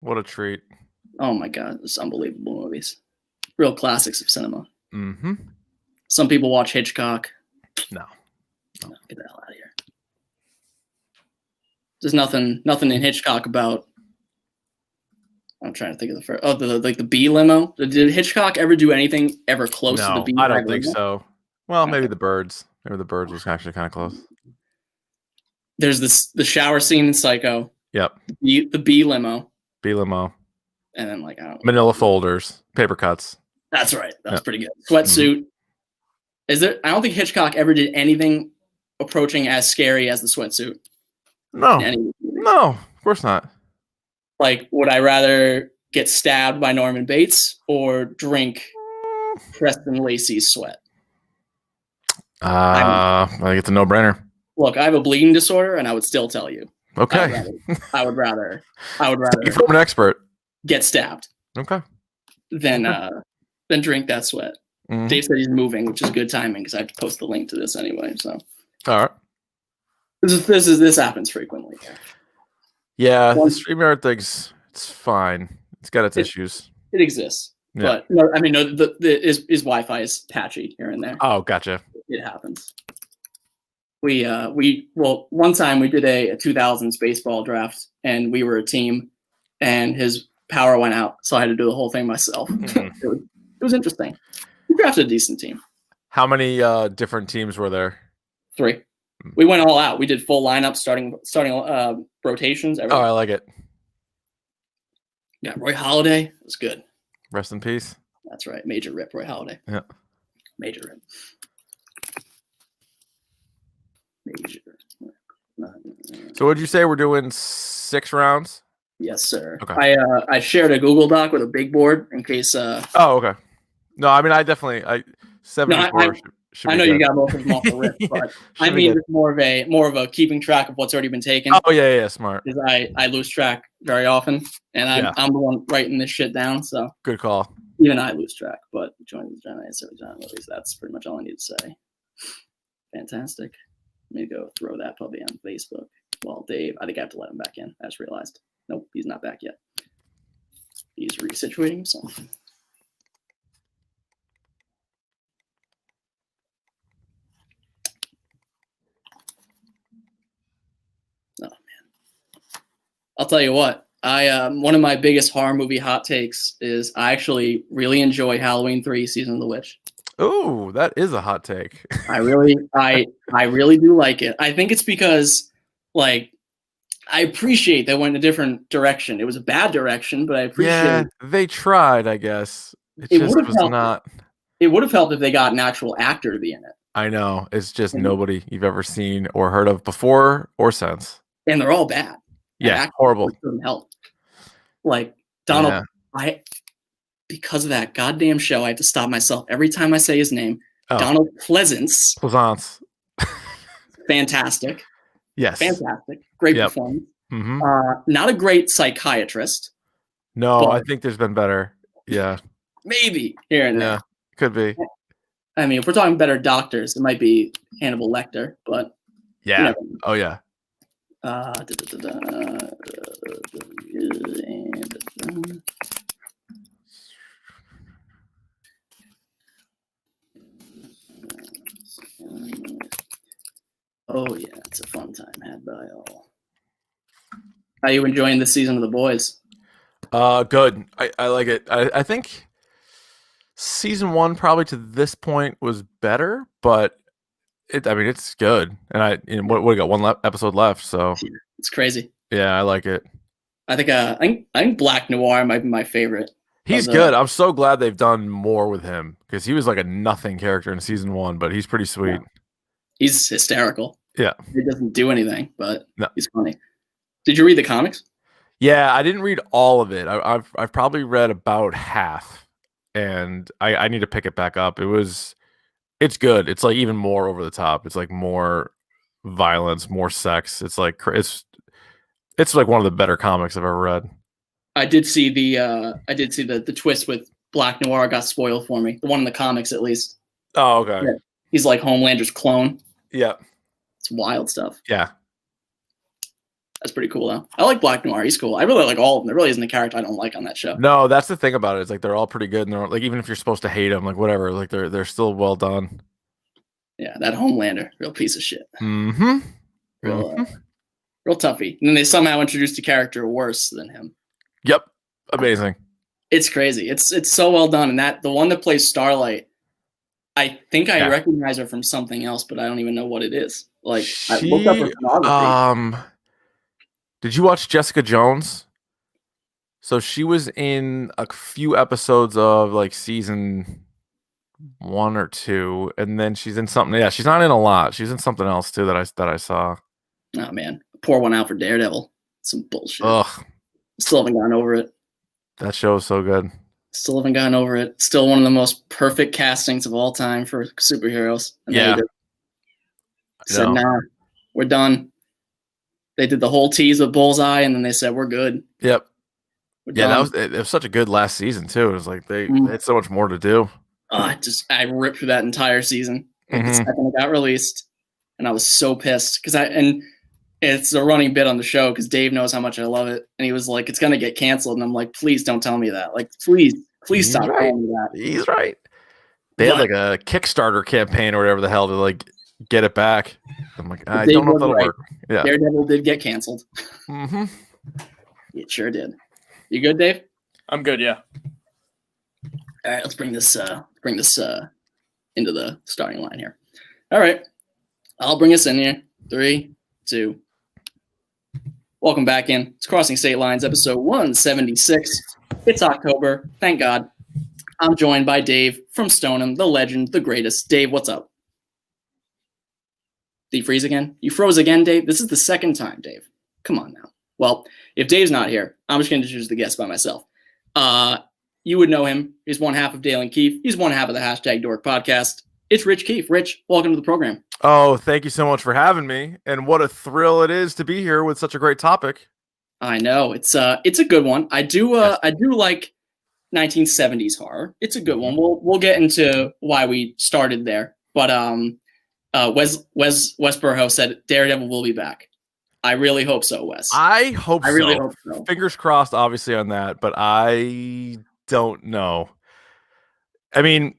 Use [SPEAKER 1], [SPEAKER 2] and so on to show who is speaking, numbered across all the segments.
[SPEAKER 1] What a treat.
[SPEAKER 2] Oh my God, it's unbelievable movies. Real classics of cinema.
[SPEAKER 1] Mm-hmm.
[SPEAKER 2] Some people watch Hitchcock.
[SPEAKER 1] No.
[SPEAKER 2] Get the hell out of here. There's nothing in Hitchcock about. I'm trying to think of the first. Oh, the B limo. Did Hitchcock ever do anything ever close to the
[SPEAKER 1] No,
[SPEAKER 2] B?
[SPEAKER 1] I don't think
[SPEAKER 2] limo?
[SPEAKER 1] so. Well,
[SPEAKER 2] Okay.
[SPEAKER 1] maybe the birds. Maybe the birds was actually kind of close.
[SPEAKER 2] There's the shower scene in Psycho.
[SPEAKER 1] Yep.
[SPEAKER 2] The B limo.
[SPEAKER 1] B limo.
[SPEAKER 2] And then I don't know.
[SPEAKER 1] Manila folders, paper cuts.
[SPEAKER 2] That's right. That was pretty good. Sweatsuit. Is there? I don't think Hitchcock ever did anything approaching as scary as the sweatsuit.
[SPEAKER 1] No, of course not.
[SPEAKER 2] Like, would I rather get stabbed by Norman Bates or drink Preston Lacey's sweat?
[SPEAKER 1] I think it's a no-brainer.
[SPEAKER 2] Look, I have a bleeding disorder, and I would still tell you.
[SPEAKER 1] Okay.
[SPEAKER 2] I would rather
[SPEAKER 1] from an expert
[SPEAKER 2] get stabbed.
[SPEAKER 1] Okay.
[SPEAKER 2] Than drink that sweat. Mm-hmm. Dave said he's moving, which is good timing because I have to post the link to this anyway. So,
[SPEAKER 1] all right.
[SPEAKER 2] This happens frequently.
[SPEAKER 1] Yeah, the StreamYard thing's it's fine. It's got its issues.
[SPEAKER 2] It exists, but no, I mean, no, his Wi-Fi is patchy here and there.
[SPEAKER 1] Oh, gotcha.
[SPEAKER 2] It happens. One time we did a 2000s baseball draft, and we were a team, and his power went out, so I had to do the whole thing myself. Mm-hmm. It was interesting. We drafted a decent team.
[SPEAKER 1] How many different teams were there?
[SPEAKER 2] 3. We went all out. We did full lineups, starting rotations. Everything.
[SPEAKER 1] Oh, I like it.
[SPEAKER 2] Yeah, Roy Halladay. It was good.
[SPEAKER 1] Rest in peace.
[SPEAKER 2] That's right. Major rip, Roy Halladay.
[SPEAKER 1] Yeah.
[SPEAKER 2] Major rip.
[SPEAKER 1] So what'd you say? We're doing 6 rounds?
[SPEAKER 2] Yes, sir. Okay. I shared a Google Doc with a big board in case.
[SPEAKER 1] Oh, okay. No, I mean I 74.
[SPEAKER 2] I know you got most of them off the rip, but I mean it's more of a keeping track of what's already been taken.
[SPEAKER 1] Oh yeah, smart.
[SPEAKER 2] Because I lose track very often, and I'm the one writing this shit down. So
[SPEAKER 1] good call.
[SPEAKER 2] Even I lose track, but joining the John movies. That's pretty much all I need to say. Fantastic. Let me go throw that puppy on Facebook. Well, Dave, I think I have to let him back in. I just realized. Nope, he's not back yet. He's resituating himself. Oh, man. I'll tell you what. One of my biggest horror movie hot takes is I actually really enjoy Halloween 3 Season of the Witch.
[SPEAKER 1] Oh, that is a hot take.
[SPEAKER 2] I really do like it. I think it's because, I appreciate they went in a different direction. It was a bad direction, but I appreciate.
[SPEAKER 1] Yeah, they tried. I guess it just was not.
[SPEAKER 2] It would have helped if they got an actual actor to be in it.
[SPEAKER 1] I know it's just nobody you've ever seen or heard of before or since,
[SPEAKER 2] and they're all bad.
[SPEAKER 1] Yeah, horrible.
[SPEAKER 2] Doesn't help. Like Donald, because of that goddamn show, I have to stop myself every time I say his name. Oh. Donald Pleasance. Fantastic.
[SPEAKER 1] Yes.
[SPEAKER 2] Fantastic. Great performance.
[SPEAKER 1] Mm-hmm.
[SPEAKER 2] Not a great psychiatrist.
[SPEAKER 1] No, I think there's been better. Yeah.
[SPEAKER 2] Maybe here and there.
[SPEAKER 1] Could be.
[SPEAKER 2] I mean, if we're talking better doctors, it might be Hannibal Lecter, but
[SPEAKER 1] yeah. Oh yeah.
[SPEAKER 2] Oh yeah, it's a fun time had by all. How are you enjoying this season of The Boys?
[SPEAKER 1] Good. I like it. I think season 1 probably to this point was better, but it's good. And what we got 1 episode left, so
[SPEAKER 2] it's crazy.
[SPEAKER 1] Yeah, I like it.
[SPEAKER 2] I think Black Noir might be my favorite.
[SPEAKER 1] He's good. I'm so glad they've done more with him because he was like a nothing character in season 1, but he's pretty sweet. Yeah.
[SPEAKER 2] He's hysterical.
[SPEAKER 1] Yeah.
[SPEAKER 2] He doesn't do anything, but he's funny. Did you read the comics?
[SPEAKER 1] Yeah, I didn't read all of it. I've probably read about half, and I need to pick it back up. It's good. It's like even more over the top. It's like more violence, more sex. It's like it's like one of the better comics I've ever read.
[SPEAKER 2] I did see the twist with Black Noir got spoiled for me. The one in the comics, at least.
[SPEAKER 1] Oh, okay.
[SPEAKER 2] Yeah. He's like Homelander's clone.
[SPEAKER 1] Yeah.
[SPEAKER 2] It's wild stuff.
[SPEAKER 1] Yeah.
[SPEAKER 2] That's pretty cool, though. I like Black Noir. He's cool. I really like all of them. There really isn't a character I don't like on that show.
[SPEAKER 1] No, that's the thing about it. It's like they're all pretty good, and they're like even if you're supposed to hate them, like whatever, like they're still well done.
[SPEAKER 2] Yeah, that Homelander, real piece of shit.
[SPEAKER 1] Mm-hmm.
[SPEAKER 2] Real, real toughie. And then they somehow introduced a character worse than him.
[SPEAKER 1] Yep, amazing.
[SPEAKER 2] It's crazy. It's so well done. And that the one that plays Starlight, I think I recognize her from something else, but I don't even know what it is. Like I looked up her pornography.
[SPEAKER 1] Did you watch Jessica Jones? So she was in a few episodes of like season 1 or 2, and then she's in something. Yeah, she's not in a lot. She's in something else too that I saw.
[SPEAKER 2] Oh man, pour one out for Daredevil. Some bullshit.
[SPEAKER 1] Ugh,
[SPEAKER 2] still haven't gotten over it.
[SPEAKER 1] That show is so good.
[SPEAKER 2] Still haven't gotten over it. Still one of the most perfect castings of all time for superheroes. And
[SPEAKER 1] yeah.
[SPEAKER 2] Said, nah, we're done. They did the whole tease with Bullseye, and then they said, we're good.
[SPEAKER 1] Yep. It was such a good last season, too. It was like they had so much more to do.
[SPEAKER 2] I ripped through that entire season. The second it got released, and I was so pissed. And it's a running bit on the show because Dave knows how much I love it. And he was like, it's going to get canceled. And I'm like, please don't tell me that. Like, please stop telling me that.
[SPEAKER 1] He's right. They had like a Kickstarter campaign or whatever the hell to like get it back. I'm like, I don't know if that'll work. Yeah.
[SPEAKER 2] Daredevil did get canceled.
[SPEAKER 1] Mm-hmm.
[SPEAKER 2] It sure did. You good, Dave?
[SPEAKER 3] I'm good, yeah.
[SPEAKER 2] All right, let's bring this into the starting line here. All right. I'll bring us in here. 3, 2. Welcome back in. It's Crossing State Lines, episode 176. It's October. Thank God. I'm joined by Dave from Stoneham, the legend, the greatest. Dave, what's up? Did you freeze again? You froze again, Dave? This is the second time, Dave. Come on now. Well, if Dave's not here, I'm just going to introduce the guest by myself. You would know him. He's one half of Dale and Keefe. He's one half of the Hashtag Dork podcast. It's Rich Keefe. Rich, welcome to the program.
[SPEAKER 1] Oh, thank you so much for having me. And what a thrill it is to be here with such a great topic.
[SPEAKER 2] I know. It's a good one. I do like 1970s horror. It's a good one. We'll get into why we started there. But Wes Burho said Daredevil will be back. I really hope so, Wes.
[SPEAKER 1] I hope so.
[SPEAKER 2] I really hope so.
[SPEAKER 1] Fingers crossed, obviously, on that, but I don't know. I mean,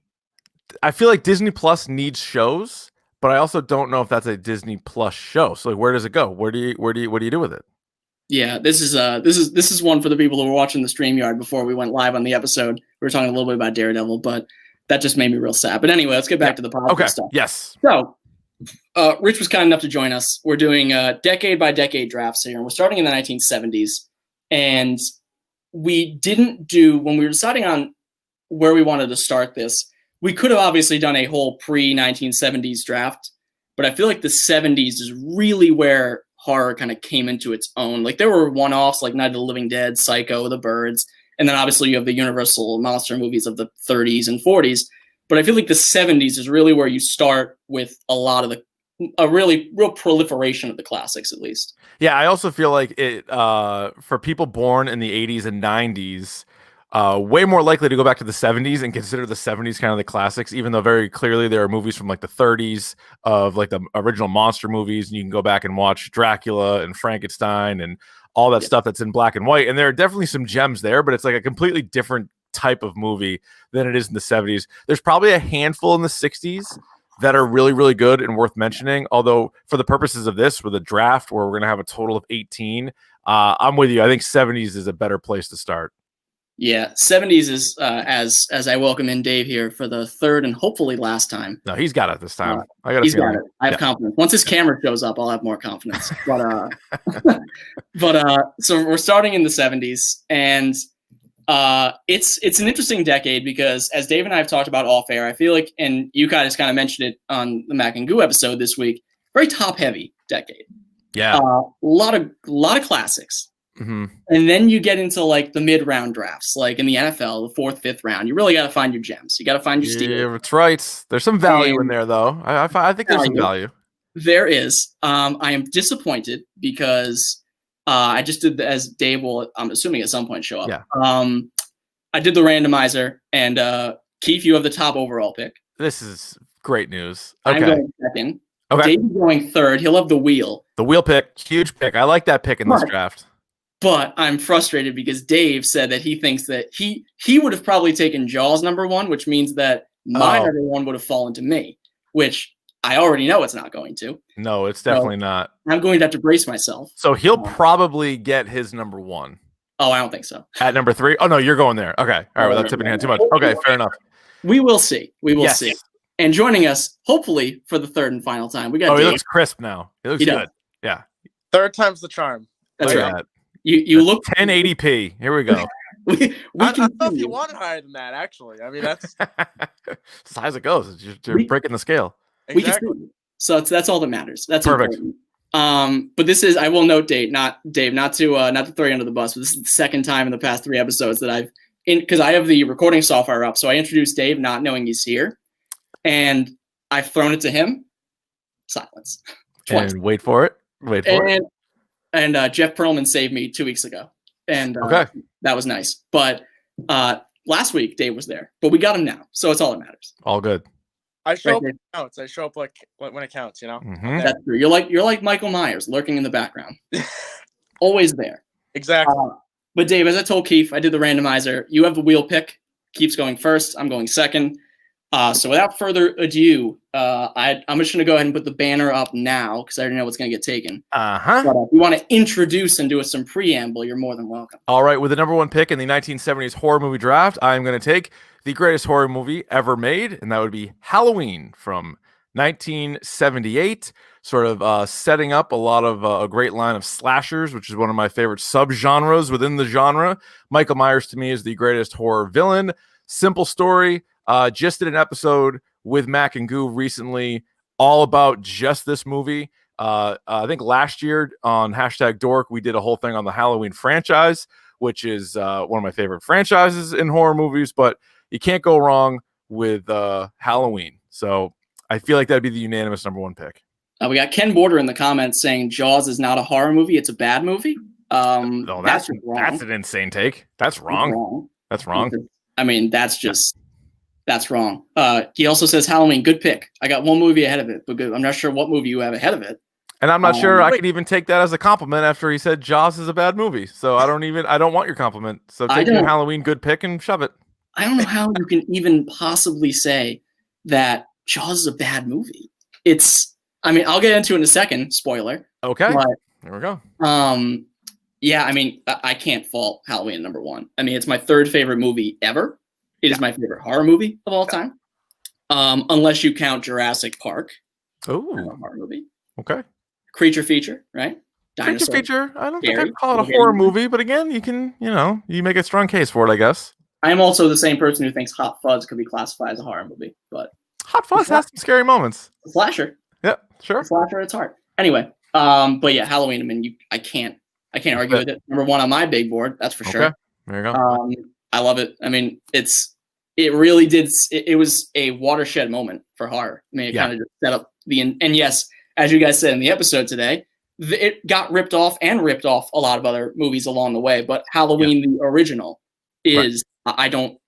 [SPEAKER 1] I feel like Disney Plus needs shows, but I also don't know if that's a Disney Plus show. So like, where does it go? What do you do with it?
[SPEAKER 2] Yeah, this is one for the people who were watching the StreamYard before we went live on the episode. We were talking a little bit about Daredevil, but that just made me real sad. But anyway, let's get back to the positive stuff.
[SPEAKER 1] Yes.
[SPEAKER 2] So, Rich was kind enough to join us. We're doing decade by decade drafts here, and we're starting in the 1970s. And we didn't do, when we were deciding on where we wanted to start this, we could have obviously done a whole pre-1970s draft, but I feel like the 70s is really where horror kind of came into its own. Like there were one-offs like Night of the Living Dead, Psycho, The Birds, and then obviously you have the Universal monster movies of the 30s and 40s. But I feel like the 70s is really where you start with a lot of a real proliferation of the classics, at least.
[SPEAKER 1] Yeah, I also feel like it for people born in the 80s and 90s, way more likely to go back to the 70s and consider the 70s kind of the classics, even though very clearly there are movies from like the 30s of like the original monster movies, and you can go back and watch Dracula and Frankenstein and all that stuff that's in black and white. And there are definitely some gems there, but it's like a completely different type of movie than it is in the 70s. There's probably a handful in the 60s that are really, really good and worth mentioning. Although for the purposes of this, with a draft where we're going to have a total of 18, I'm with you. I think 70s is a better place to start.
[SPEAKER 2] Yeah, 70s is as I welcome in Dave here for the third and hopefully last time.
[SPEAKER 1] No, he's got it this time.
[SPEAKER 2] He's got it. I have confidence. Once his camera shows up, I'll have more confidence. But so we're starting in the 70s, and it's an interesting decade because as Dave and I have talked about off air, I feel like, and you guys kind of mentioned it on the Mac and Goo episode this week, very top heavy decade.
[SPEAKER 1] Yeah,
[SPEAKER 2] a lot of classics.
[SPEAKER 1] Mm-hmm.
[SPEAKER 2] And then you get into like the mid-round drafts, like in the NFL, the 4th, 5th round. You really got to find your gems. You got to find your steals.
[SPEAKER 1] Yeah, that's right. There's some value in there, though. I think there's some value.
[SPEAKER 2] There is. I am disappointed because I just did as Dave will, I'm assuming at some point show up.
[SPEAKER 1] Yeah.
[SPEAKER 2] I did the randomizer, and Keefe, you have the top overall pick.
[SPEAKER 1] This is great news. Okay.
[SPEAKER 2] I'm going second.
[SPEAKER 1] Okay.
[SPEAKER 2] Dave's going third. He'll have the wheel.
[SPEAKER 1] The wheel pick, huge pick. I like that pick in this draft.
[SPEAKER 2] But I'm frustrated because Dave said that he thinks that he would have probably taken Jaws #1, which means that my #1 would have fallen to me, which I already know it's not going to.
[SPEAKER 1] No, it's definitely not.
[SPEAKER 2] I'm going to have to brace myself.
[SPEAKER 1] So he'll probably get his #1.
[SPEAKER 2] Oh, I don't think so.
[SPEAKER 1] At #3? Oh, no, you're going there. Okay. All right, without tipping your hand too much. Okay, fair enough.
[SPEAKER 2] We will see. We will see. And joining us, hopefully, for the third and final time, we got Dave.
[SPEAKER 1] He looks crisp now. He looks good. Yeah.
[SPEAKER 3] Third time's the charm.
[SPEAKER 2] That's right. You look
[SPEAKER 1] 1080p. Here we go.
[SPEAKER 3] I don't know if you want higher than that, actually. I mean, that's
[SPEAKER 1] as high as it goes. You're breaking the scale.
[SPEAKER 3] Exactly.
[SPEAKER 2] So that's all that matters. That's
[SPEAKER 1] perfect.
[SPEAKER 2] Important. But this is, I will note, Dave, not to throw you under the bus, but this is the second time in the past 3 episodes that because I have the recording software up, so I introduced Dave not knowing he's here, and I've thrown it to him. Silence.
[SPEAKER 1] Twice. And wait for it.
[SPEAKER 2] And Jeff Perlman saved me 2 weeks ago, and that was nice. But last week Dave was there, but we got him now, so it's all that matters.
[SPEAKER 1] All good.
[SPEAKER 3] I show up when it counts. I show up like when it counts, you know.
[SPEAKER 1] Mm-hmm.
[SPEAKER 2] That's true. You're like Michael Myers, lurking in the background, always there.
[SPEAKER 3] Exactly.
[SPEAKER 2] But Dave, as I told Keefe, I did the randomizer. You have the wheel pick. Keefe's going first. I'm going second. So without further ado, I'm just going to go ahead and put the banner up now because I already know what's going to get taken.
[SPEAKER 1] Uh-huh.
[SPEAKER 2] But if you want to introduce and do some preamble, you're more than welcome.
[SPEAKER 1] All right. With the #1 pick in the 1970s horror movie draft, I'm going to take the greatest horror movie ever made, and that would be Halloween from 1978, sort of setting up a lot of a great line of slashers, which is one of my favorite subgenres within the genre. Michael Myers, to me, is the greatest horror villain. Simple story. Just did an episode with Mac and Goo recently all about just this movie. I think last year on #Dork, we did a whole thing on the Halloween franchise, which is one of my favorite franchises in horror movies, but you can't go wrong with Halloween. So I feel like that'd be the unanimous #1 pick.
[SPEAKER 2] We got Ken Border in the comments saying Jaws is not a horror movie; it's a bad movie.
[SPEAKER 1] No, that's an insane take. That's wrong. That's wrong.
[SPEAKER 2] I mean, that's wrong. He also says Halloween, good pick. I got one movie ahead of it, but I'm not sure what movie you have ahead of it.
[SPEAKER 1] And I'm not sure I could even take that as a compliment after he said Jaws is a bad movie. So I don't want your compliment. So take your Halloween good pick and shove it.
[SPEAKER 2] I don't know how you can even possibly say that Jaws is a bad movie. I'll get into it in a second, spoiler.
[SPEAKER 1] Okay.
[SPEAKER 2] But,
[SPEAKER 1] there we go.
[SPEAKER 2] Yeah, I mean, I can't fault Halloween #1. I mean, it's my 3rd favorite movie ever. It is my favorite horror movie of all time. Unless you count Jurassic Park.
[SPEAKER 1] Oh.
[SPEAKER 2] Horror movie.
[SPEAKER 1] Okay.
[SPEAKER 2] Creature feature, right?
[SPEAKER 1] Dinosaur. Creature feature. I don't think I'd call it a horror movie, but again, you can, you make a strong case for it, I guess.
[SPEAKER 2] I am also the same person who thinks Hot Fuzz could be classified as a horror movie, but
[SPEAKER 1] Hot Fuzz has some scary moments.
[SPEAKER 2] Slasher.
[SPEAKER 1] Yeah, sure.
[SPEAKER 2] Slasher at its heart. Anyway, but yeah, Halloween. I mean, I can't argue with it. #1 on my big board, that's for sure.
[SPEAKER 1] There you go.
[SPEAKER 2] I love it. I mean, it really did. It was a watershed moment for horror. I mean, it kind of just set up and yes, as you guys said in the episode today, it got ripped off a lot of other movies along the way. But Halloween, the original, is I don't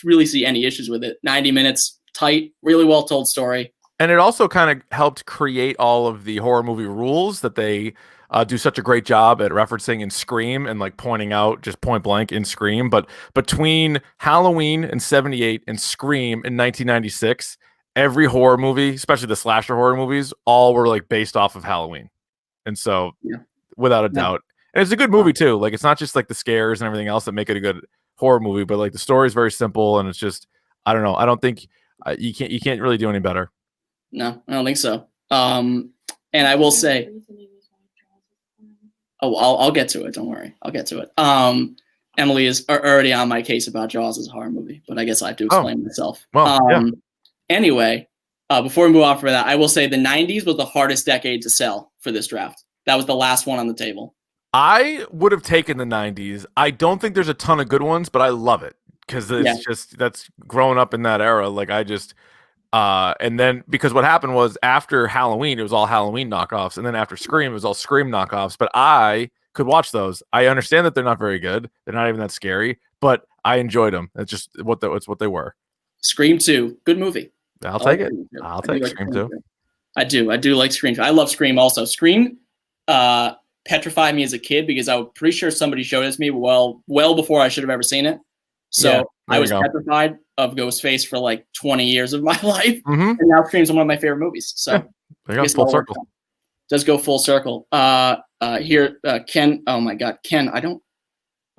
[SPEAKER 2] really see any issues with it. 90 minutes, tight, really well told story.
[SPEAKER 1] And it also kind of helped create all of the horror movie rules that they do such a great job at referencing in Scream and like pointing out just point blank in Scream. But between Halloween in 78 and Scream in 1996, every horror movie, especially the slasher horror movies, all were like based off of Halloween. And so without a doubt, and it's a good movie too. Like it's not just like the scares and everything else that make it a good horror movie, but like the story is very simple and it's just, I don't know. I don't think you can't really do any better.
[SPEAKER 2] No, I don't think so. And I will say, I'll get to it. Don't worry. I'll get to it. Emily is already on my case about Jaws as a horror movie, but I guess I have to explain myself.
[SPEAKER 1] Well,
[SPEAKER 2] Anyway, before we move on from that, I will say the 90s was the hardest decade to sell for this draft. That was the last one on the table.
[SPEAKER 1] I would have taken the 90s. I don't think there's a ton of good ones, but I love it because it's just that's growing up in that era. Like I just and then because what happened was after Halloween, it was all Halloween knockoffs, and then after Scream, it was all Scream knockoffs. But I could watch those. I understand that they're not very good. They're not even that scary, but I enjoyed them. It's just it's what they were.
[SPEAKER 2] Scream 2, good movie.
[SPEAKER 1] I'll take it. I'll take Scream 2.
[SPEAKER 2] I do like Scream. I love Scream also. Scream petrified me as a kid because I was pretty sure somebody showed it to me well before I should have ever seen it. So I was petrified of Ghostface for like 20 years of my life. And now Scream's one of my favorite movies. So
[SPEAKER 1] there you go, full circle.
[SPEAKER 2] Does go full circle. Here, Ken, oh my God, Ken,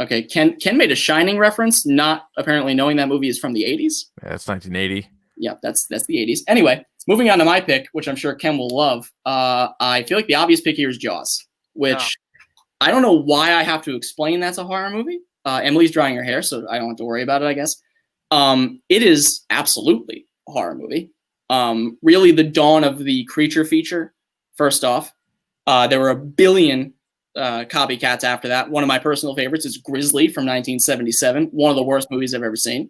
[SPEAKER 2] okay, Ken made a Shining reference, not apparently knowing that movie is from the 80s.
[SPEAKER 1] Yeah, it's 1980.
[SPEAKER 2] Yeah, that's the 80s. Anyway, moving on to my pick, which I'm sure Ken will love. I feel like the obvious pick here is Jaws, which I don't know why I have to explain that's a horror movie. Emily's drying her hair, so I don't have to worry about it, I guess. It is absolutely a horror movie. Really the dawn of the creature feature, first off. There were a billion copycats after that. One of my personal favorites is Grizzly from 1977, one of the worst movies I've ever seen.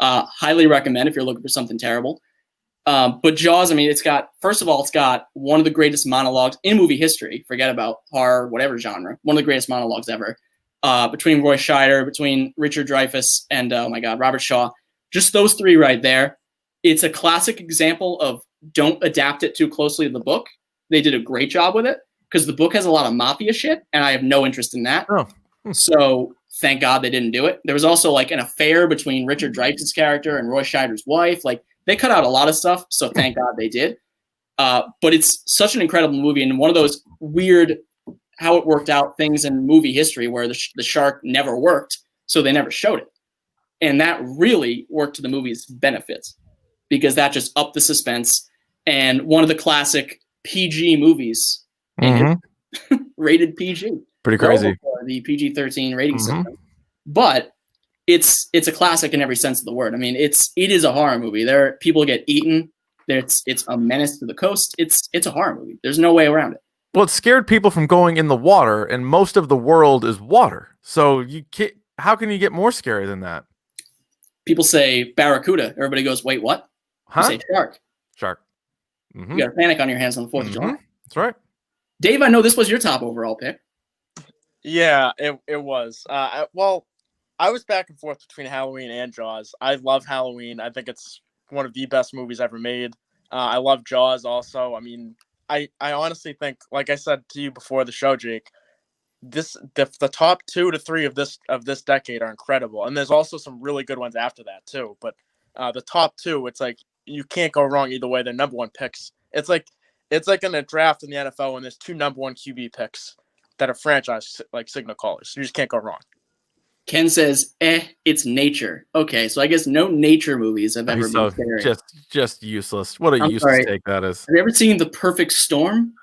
[SPEAKER 2] Highly recommend if you're looking for something terrible. But Jaws, I mean, it's got one of the greatest monologues in movie history. Forget about horror, whatever genre. One of the greatest monologues ever. Between Roy Scheider, between Richard Dreyfuss, and oh my God, Robert Shaw. Just those three right there. It's a classic example of don't adapt it too closely to the book. They did a great job with it because the book has a lot of mafia shit, and I have no interest in that. So thank God they didn't do it. There was also like an affair between Richard Dreyfuss' character and Roy Scheider's wife. Like they cut out a lot of stuff, so thank God they did. But it's such an incredible movie, and one of those weird how it worked out things in movie history where the shark never worked, so they never showed it. And that really worked to the movie's benefits because that just upped the suspense. And one of the classic PG movies, rated PG.
[SPEAKER 1] Pretty crazy.
[SPEAKER 2] The PG-13 rating system. But it's a classic in every sense of the word. I mean, it is a horror movie. There people get eaten. It's a menace to the coast. It's a horror movie. There's no way around it.
[SPEAKER 1] Well, it scared people from going in the water, and most of the world is water. So how can you get more scary than that?
[SPEAKER 2] People say barracuda. Everybody goes, wait, what?
[SPEAKER 1] Huh?
[SPEAKER 2] You say shark.
[SPEAKER 1] Shark.
[SPEAKER 2] You got a panic on your hands on the 4th of July.
[SPEAKER 1] That's right.
[SPEAKER 2] Dave, I know this was your top overall pick.
[SPEAKER 3] Yeah, it was. Well, I was back and forth between Halloween and Jaws. I love Halloween. I think it's one of the best movies ever made. I love Jaws also. I mean, I honestly think, like I said to you before the show, Jake, the top 2 to 3 of this decade are incredible, and there's also some really good ones after that too. But the top 2, it's like you can't go wrong either way. They're number 1 picks. It's like in a draft in the NFL when there's 2 number 1 QB picks that are franchise like signal callers. You just can't go wrong.
[SPEAKER 2] Ken says, it's nature. Okay, so I guess no nature movies have ever been scary.
[SPEAKER 1] Just useless. What a useless take that is.
[SPEAKER 2] Have you ever seen The Perfect Storm?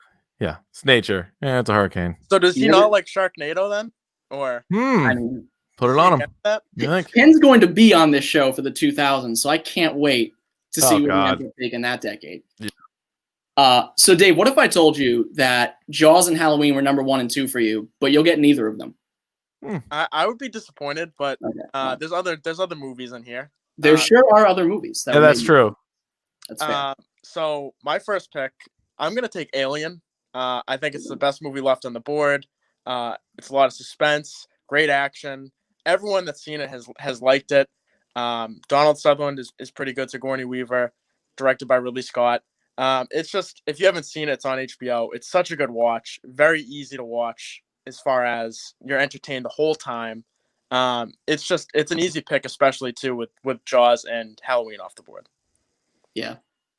[SPEAKER 1] Yeah, it's nature. Yeah, it's a hurricane.
[SPEAKER 3] So does he not like Sharknado then? Or
[SPEAKER 2] I mean,
[SPEAKER 1] put it on him.
[SPEAKER 2] Ken's going to be on this show for the 2000s, so I can't wait to see what he ends up taking that decade. Yeah. So Dave, what if I told you that Jaws and Halloween were number 1 and 2 for you, but you'll get neither of them?
[SPEAKER 3] I would be disappointed, but there's other movies in here.
[SPEAKER 2] There sure are other movies.
[SPEAKER 1] That's true.
[SPEAKER 2] That's fair.
[SPEAKER 3] So my first pick, I'm gonna take Alien. I think it's the best movie left on the board. It's a lot of suspense, great action. Everyone that's seen it has liked it. Donald Sutherland is pretty good. Sigourney Weaver, directed by Ridley Scott. It's just, if you haven't seen it, it's on HBO. It's such a good watch. Very easy to watch as far as you're entertained the whole time. It's an easy pick, especially too with Jaws and Halloween off the board.
[SPEAKER 2] Yeah.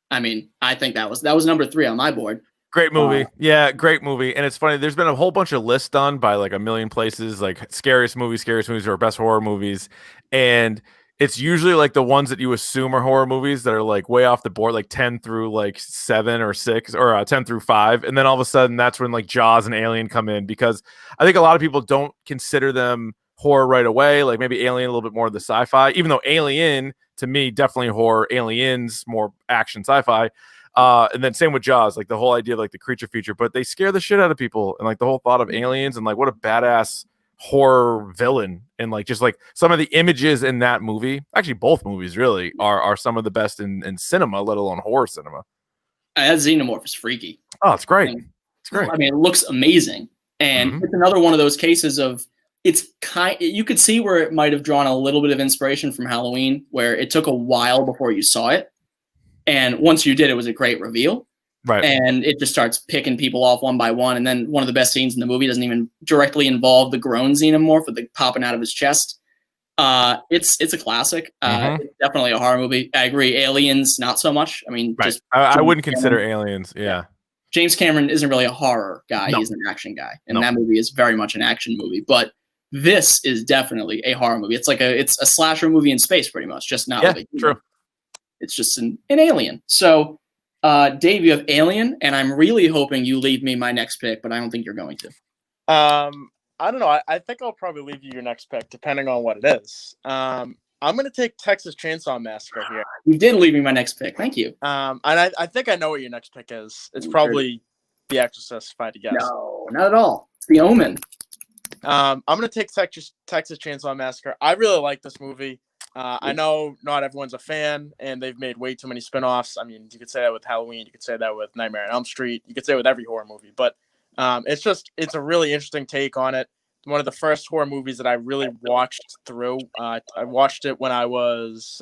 [SPEAKER 2] I mean, I think that was number 3 on my board.
[SPEAKER 1] Great movie. Yeah, great movie. And it's funny, there's been a whole bunch of lists done by like a million places, like scariest movies or best horror movies. And it's usually like the ones that you assume are horror movies that are like way off the board, like 10 through like 7 or 6 or 10 through 5. And then all of a sudden that's when like Jaws and Alien come in, because I think a lot of people don't consider them horror right away. Like maybe Alien a little bit more of the sci-fi, even though Alien to me, definitely horror, Aliens, more action sci-fi. And then same with Jaws, like the whole idea of like the creature feature, but they scare the shit out of people. And like the whole thought of aliens and like what a badass horror villain, and like just like some of the images in that movie, actually both movies really are some of the best in cinema, let alone horror cinema.
[SPEAKER 2] That xenomorph is freaky.
[SPEAKER 1] Oh, it's great. It's great.
[SPEAKER 2] I mean, it looks amazing. And it's another one of those cases of you could see where it might have drawn a little bit of inspiration from Halloween, where it took a while before you saw it. And once you did, it was a great reveal.
[SPEAKER 1] Right.
[SPEAKER 2] And it just starts picking people off one by one. And then one of the best scenes in the movie doesn't even directly involve the groan xenomorph with the popping out of his chest. It's a classic. It's definitely a horror movie. I agree. Aliens, not so much. I mean,
[SPEAKER 1] Right.
[SPEAKER 2] just
[SPEAKER 1] I wouldn't consider Aliens. Yeah.
[SPEAKER 2] James Cameron isn't really a horror guy.
[SPEAKER 1] No.
[SPEAKER 2] He's an action guy, and that movie is very much an action movie. But this is definitely a horror movie. It's a slasher movie in space, pretty much. Just not with a human.
[SPEAKER 1] True.
[SPEAKER 2] It's just an alien. So, Dave, you have Alien, and I'm really hoping you leave me my next pick, but I don't think you're going to.
[SPEAKER 3] I don't know. I think I'll probably leave you your next pick, depending on what it is. I'm going to take Texas Chainsaw Massacre here.
[SPEAKER 2] You did leave me my next pick. Thank you.
[SPEAKER 3] And I think I know what your next pick is. It's probably The Exorcist, if I had to guess.
[SPEAKER 2] No, not at all. It's The Omen.
[SPEAKER 3] I'm going to take Texas Chainsaw Massacre. I really like this movie. I know not everyone's a fan, and they've made way too many spinoffs. I mean, you could say that with Halloween. You could say that with Nightmare on Elm Street. You could say it with every horror movie. But it's a really interesting take on it. One of the first horror movies that I really watched through. I watched it when I was,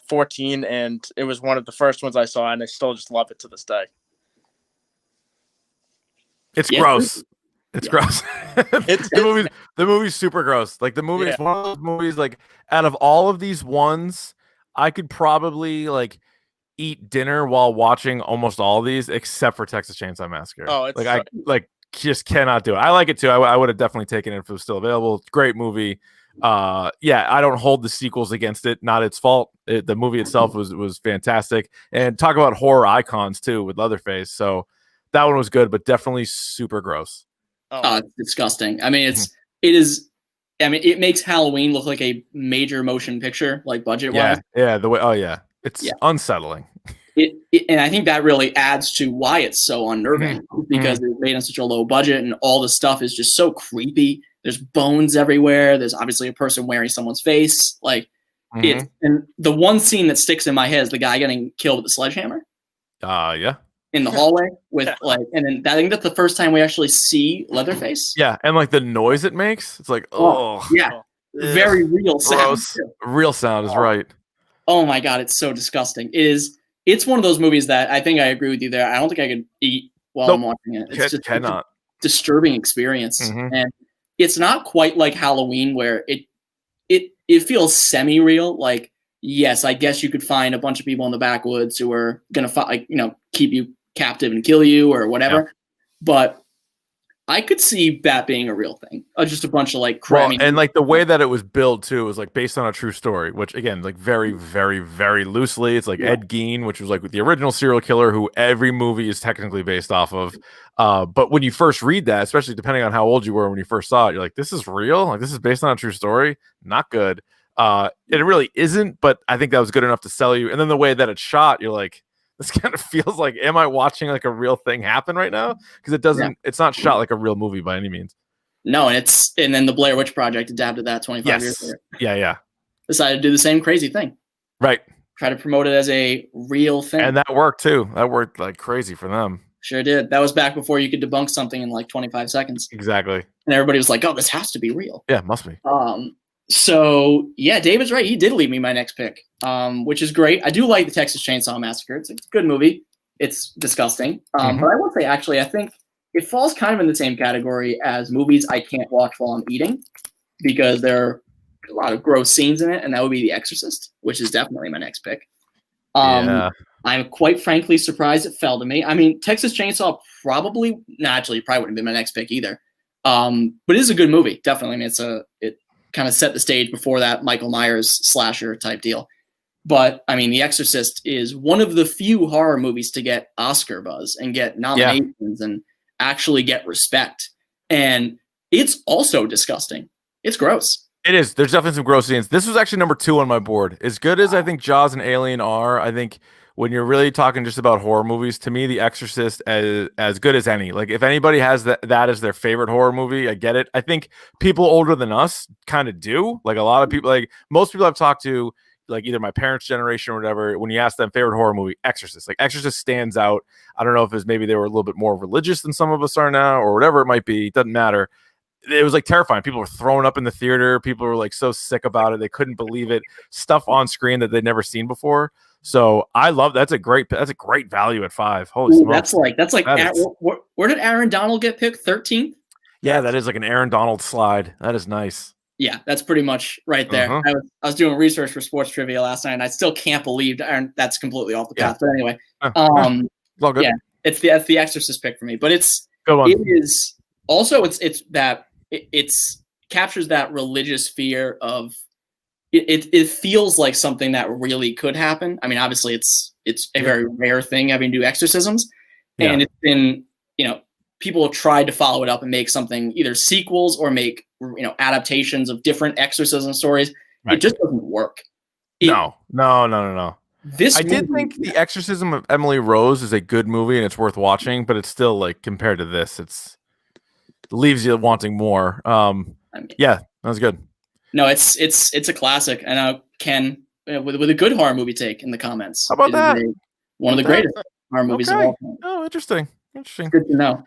[SPEAKER 3] 14, and it was one of the first ones I saw, and I still just love it to this day.
[SPEAKER 1] It's gross. It's gross. The movie's super gross. Like the movie is one of those movies. Like out of all of these ones, I could probably like eat dinner while watching almost all of these, except for Texas Chainsaw Massacre.
[SPEAKER 3] Oh, it's
[SPEAKER 1] I just cannot do it. I like it too. I would have definitely taken it if it was still available. It's a great movie. I don't hold the sequels against it. Not its fault. The movie itself was fantastic. And talk about horror icons too with Leatherface. So that one was good, but definitely super gross.
[SPEAKER 2] Oh, it's disgusting. I mean, it makes Halloween look like a major motion picture, like budget wise.
[SPEAKER 1] It's unsettling.
[SPEAKER 2] And I think that really adds to why it's so unnerving because it's made on such a low budget, and all the stuff is just so creepy. There's bones everywhere. There's obviously a person wearing someone's face. Like and the one scene that sticks in my head is the guy getting killed with a sledgehammer. In the hallway with and then I think that's the first time we actually see Leatherface.
[SPEAKER 1] Yeah, and like the noise it makes, it's like
[SPEAKER 2] very real sound.
[SPEAKER 1] Real sound is right.
[SPEAKER 2] Oh my god, it's so disgusting. It's one of those movies that I think I agree with you there. I don't think I could eat while I'm watching it. It's just a disturbing experience, and it's not quite like Halloween where it feels semi-real. Like, yes, I guess you could find a bunch of people in the backwoods who are gonna keep you captive and kill you or whatever, but I could see that being a real thing. Just a bunch of cramming.
[SPEAKER 1] And like the way that it was built too was like based on a true story, which again, like very, very, very loosely. It's like Ed Gein, which was like the original serial killer who every movie is technically based off of. But when you first read that, especially depending on how old you were when you first saw it, you're like, this is real? Like this is based on a true story? Not good. It really isn't, but I think that was good enough to sell you. And then the way that it's shot, you're like, this kind of feels like, am I watching like a real thing happen right now? Because it's not shot like a real movie by any means.
[SPEAKER 2] No, and then the Blair Witch Project adapted that 25 years later.
[SPEAKER 1] Yeah.
[SPEAKER 2] Decided to do the same crazy thing.
[SPEAKER 1] Right.
[SPEAKER 2] Try to promote it as a real thing.
[SPEAKER 1] And that worked too. That worked like crazy for them.
[SPEAKER 2] Sure did. That was back before you could debunk something in like 25 seconds.
[SPEAKER 1] Exactly.
[SPEAKER 2] And everybody was like, oh, this has to be real.
[SPEAKER 1] Yeah, must be.
[SPEAKER 2] So yeah, David's right. He did leave me my next pick, which is great. I do like the Texas Chainsaw Massacre. It's a good movie. It's disgusting. But I will say, actually, I think it falls kind of in the same category as movies I can't watch while I'm eating because there are a lot of gross scenes in it, and that would be The Exorcist, which is definitely my next pick. I'm quite frankly surprised it fell to me. I mean, Texas Chainsaw probably wouldn't be my next pick either. But it is a good movie, definitely. I mean, it kind of set the stage before that Michael Myers slasher type deal. But I mean, The Exorcist is one of the few horror movies to get Oscar buzz and get nominations and actually get respect. And it's also disgusting. It's gross.
[SPEAKER 1] It is. There's definitely some gross scenes. This was actually number 2 on my board. As good as I think Jaws and Alien are, I think when you're really talking just about horror movies, to me, The Exorcist as good as any. Like if anybody has that as their favorite horror movie, I get it. I think people older than us kind of do. Like a lot of people, like most people I've talked to, like either my parents' generation or whatever, when you ask them favorite horror movie, Exorcist. Like Exorcist stands out. I don't know if it's maybe they were a little bit more religious than some of us are now or whatever it might be. It doesn't matter. it was like terrifying. People were throwing up in the theater. People were like so sick about it. They couldn't believe it. Stuff on screen that they'd never seen before. So I love that's a great value at 5. Holy smokes.
[SPEAKER 2] That's like where did Aaron Donald get picked? 13th?
[SPEAKER 1] Yeah, that is like an Aaron Donald slide. That is nice.
[SPEAKER 2] Yeah, that's pretty much right there. I was doing research for sports trivia last night, and I still can't believe that's completely off the path. But anyway,
[SPEAKER 1] it's all good.
[SPEAKER 2] Yeah, it's the Exorcist pick for me. But it is also it's captures that religious fear of it feels like something that really could happen. I mean, obviously it's a very rare thing having to do exorcisms, and it's been people have tried to follow it up and make something, either sequels or make adaptations of different exorcism stories. Right. It just doesn't work.
[SPEAKER 1] No. I did think The Exorcism of Emily Rose is a good movie and it's worth watching, but it's still like compared to this, it leaves you wanting more. Yeah, that was good.
[SPEAKER 2] No, it's a classic. I know Ken with a good horror movie take in the comments.
[SPEAKER 1] How about that?
[SPEAKER 2] One of the greatest horror movies of all time.
[SPEAKER 1] Oh, interesting.
[SPEAKER 2] Good to know.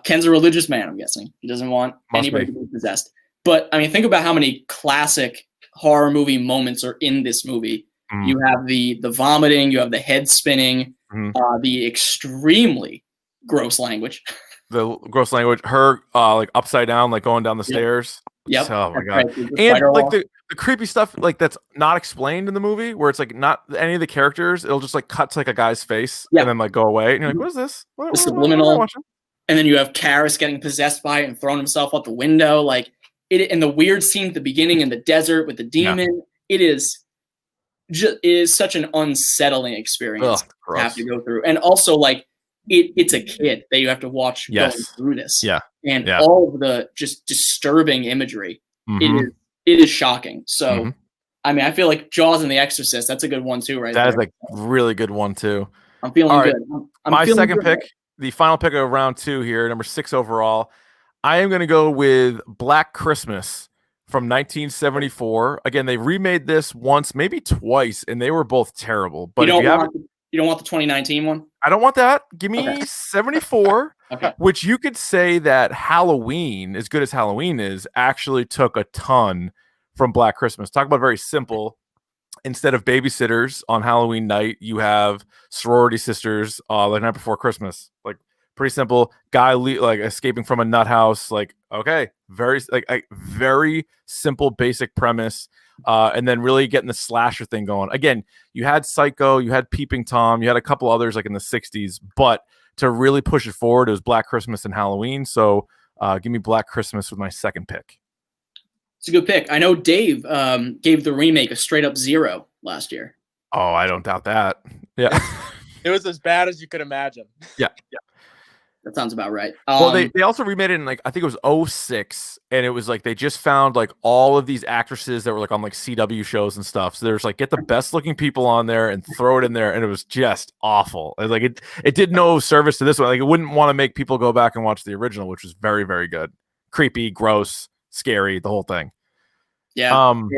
[SPEAKER 2] Ken's a religious man, I'm guessing. He doesn't want anybody to be possessed. But I mean, think about how many classic horror movie moments are in this movie. You have the vomiting, you have the head spinning, the extremely gross language.
[SPEAKER 1] The gross language, her like upside down, like going down the stairs.
[SPEAKER 2] Yep.
[SPEAKER 1] Oh my god. And like the creepy stuff like that's not explained in the movie, where it's like not any of the characters, it'll just like cut to like a guy's face and then like go away. And you're like, what is this?
[SPEAKER 2] The subliminal. And then you have Karras getting possessed by it and throwing himself out the window. Like it, and the weird scene at the beginning in the desert with the demon. It is such an unsettling experience to have to go through. And also like it's a kid that you have to watch going through this.
[SPEAKER 1] Yeah.
[SPEAKER 2] And all of the just disturbing imagery. It is shocking. So I mean, I feel like Jaws and The Exorcist, that's a good one too, right?
[SPEAKER 1] That is a really good one too.
[SPEAKER 2] I'm feeling good.
[SPEAKER 1] My second pick. The final pick of round 2 here, number 6 overall. I am going to go with Black Christmas from 1974. Again, they remade this once, maybe twice, and they were both terrible. But
[SPEAKER 2] you don't want the 2019 one?
[SPEAKER 1] I don't want that. Give me 74, which you could say that Halloween, as good as Halloween is, actually took a ton from Black Christmas. Talk about very simple. Instead of babysitters on Halloween night, you have sorority sisters the night before Christmas. Like pretty simple. Guy like escaping from a nut house. Like very simple, basic premise. And then really getting the slasher thing going. Again, you had Psycho, you had Peeping Tom, you had a couple others like in the 60s, but to really push it forward, it was Black Christmas and Halloween. So give me Black Christmas with my second pick.
[SPEAKER 2] It's a good pick. I know Dave gave the remake a straight up 0 last year.
[SPEAKER 1] Oh, I don't doubt that. Yeah.
[SPEAKER 3] It was as bad as you could imagine.
[SPEAKER 1] Yeah.
[SPEAKER 2] That sounds about right.
[SPEAKER 1] Well, they also remade it in like I think it was 06, and it was like they just found like all of these actresses that were like on like CW shows and stuff. So there's like get the best looking people on there and throw it in there, and it was just awful. Like it did no service to this one. Like it wouldn't want to make people go back and watch the original, which was very, very good. Creepy, gross, scary, the whole thing.
[SPEAKER 2] Yeah.
[SPEAKER 1] All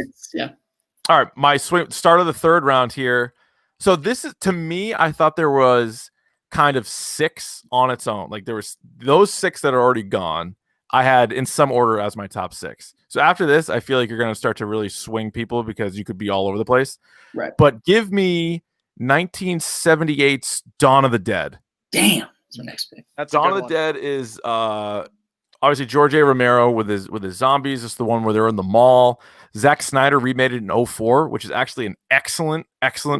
[SPEAKER 1] right, my start of the third round here. So this is, to me, I thought there was kind of 6 on its own. Like there was those 6 that are already gone. I had in some order as my top 6. So after this, I feel like you're going to start to really swing people because you could be all over the place.
[SPEAKER 2] Right.
[SPEAKER 1] But give me 1978's Dawn of the Dead.
[SPEAKER 2] Damn, that's my next pick.
[SPEAKER 3] That's
[SPEAKER 1] Dawn of the Dead is obviously George A. Romero with his zombies. It's the one where they're in the mall. Zack Snyder remade it in 2004, which is actually an excellent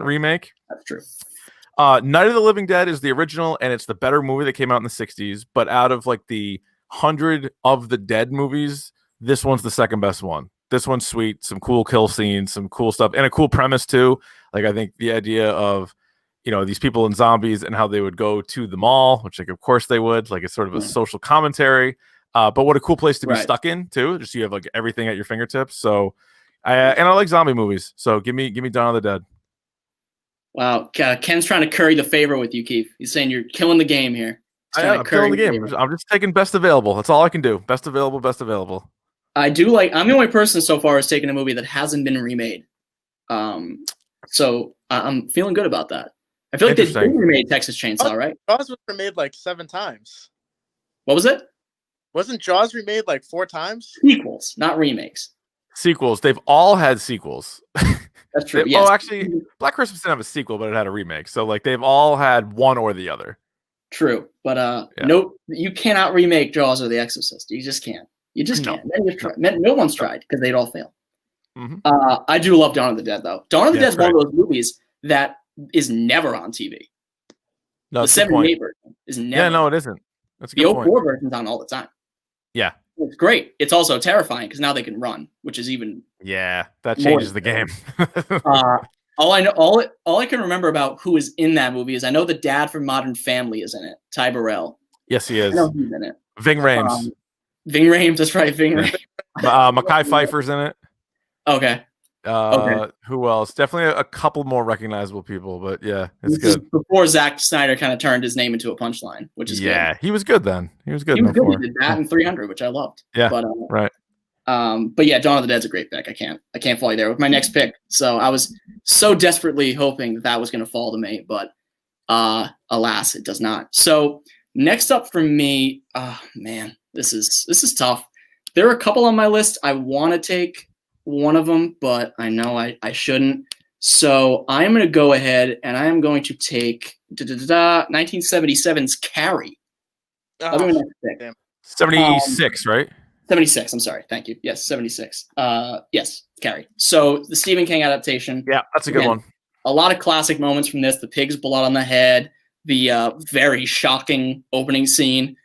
[SPEAKER 1] remake.
[SPEAKER 2] That's true.
[SPEAKER 1] Night of the Living Dead is the original, and it's the better movie that came out in the 60s. But out of like the 100 of the Dead movies, this one's the second best one. This one's sweet, some cool kill scenes, some cool stuff, and a cool premise too. Like I think the idea of these people in zombies and how they would go to the mall, which like of course they would. Like it's sort of a social commentary. But what a cool place to be stuck in too. Just so you have like everything at your fingertips. So, I like zombie movies. So give me Dawn of the Dead.
[SPEAKER 2] Wow, Ken's trying to curry the favor with you, Keefe. He's saying you're killing the game here.
[SPEAKER 1] I'm killing the game. I'm just taking best available. That's all I can do. Best available.
[SPEAKER 2] I do like. I'm the only person so far who's taken a movie that hasn't been remade. So I'm feeling good about that. I feel like they remade Texas Chainsaw, right?
[SPEAKER 3] Jaws was remade like 7 times.
[SPEAKER 2] What was it?
[SPEAKER 3] Wasn't Jaws remade like 4 times?
[SPEAKER 2] Sequels, not remakes.
[SPEAKER 1] Sequels. They've all had sequels.
[SPEAKER 2] That's true. Yes.
[SPEAKER 1] Oh, actually, Black Christmas didn't have a sequel, but it had a remake. So like they've all had one or the other.
[SPEAKER 2] True, but nope, you cannot remake Jaws or The Exorcist. You just can't. You just can't. No one's tried because they'd all fail.
[SPEAKER 1] Mm-hmm.
[SPEAKER 2] I do love Dawn of the Dead though. Dawn of the Dead is one of those movies that is never on TV.
[SPEAKER 1] No,
[SPEAKER 2] the 78 version is never.
[SPEAKER 1] Yeah, no, it isn't. That's a good point.
[SPEAKER 2] The 04 version's on all the time.
[SPEAKER 1] Yeah.
[SPEAKER 2] It's great. It's also terrifying because now they can run, which is even
[SPEAKER 1] that changes the game.
[SPEAKER 2] All I can remember about who is in that movie is I know the dad from Modern Family is in it, Ty Burrell.
[SPEAKER 1] Yes, he is.
[SPEAKER 2] I know he's in it.
[SPEAKER 1] Ving Rhames.
[SPEAKER 2] Ving Rhames, that's right. Ving Rhames.
[SPEAKER 1] Mekhi Phifer's in it.
[SPEAKER 2] Okay.
[SPEAKER 1] Who else? Definitely a couple more recognizable people, but yeah, it's good.
[SPEAKER 2] Before Zack Snyder kind of turned his name into a punchline, which is good.
[SPEAKER 1] He was good then. He was good.
[SPEAKER 2] He did that in 300, which I loved.
[SPEAKER 1] Yeah, right.
[SPEAKER 2] But yeah, Dawn of the Dead's a great pick. I can't fall you there with my next pick. So I was so desperately hoping that was going to fall to me, but alas, it does not. So next up for me, man, this is tough. There are a couple on my list. I want to take one of them, but I know I shouldn't. So I'm going to go ahead and I am going to take 1977's Carrie. That'll be my next pick.
[SPEAKER 1] 76, right?
[SPEAKER 2] 76. I'm sorry. Thank you. Yes, 76. Yes, Carrie. So the Stephen King adaptation.
[SPEAKER 1] Yeah, that's a good one.
[SPEAKER 2] A lot of classic moments from this. The pig's blood on the head. The very shocking opening scene.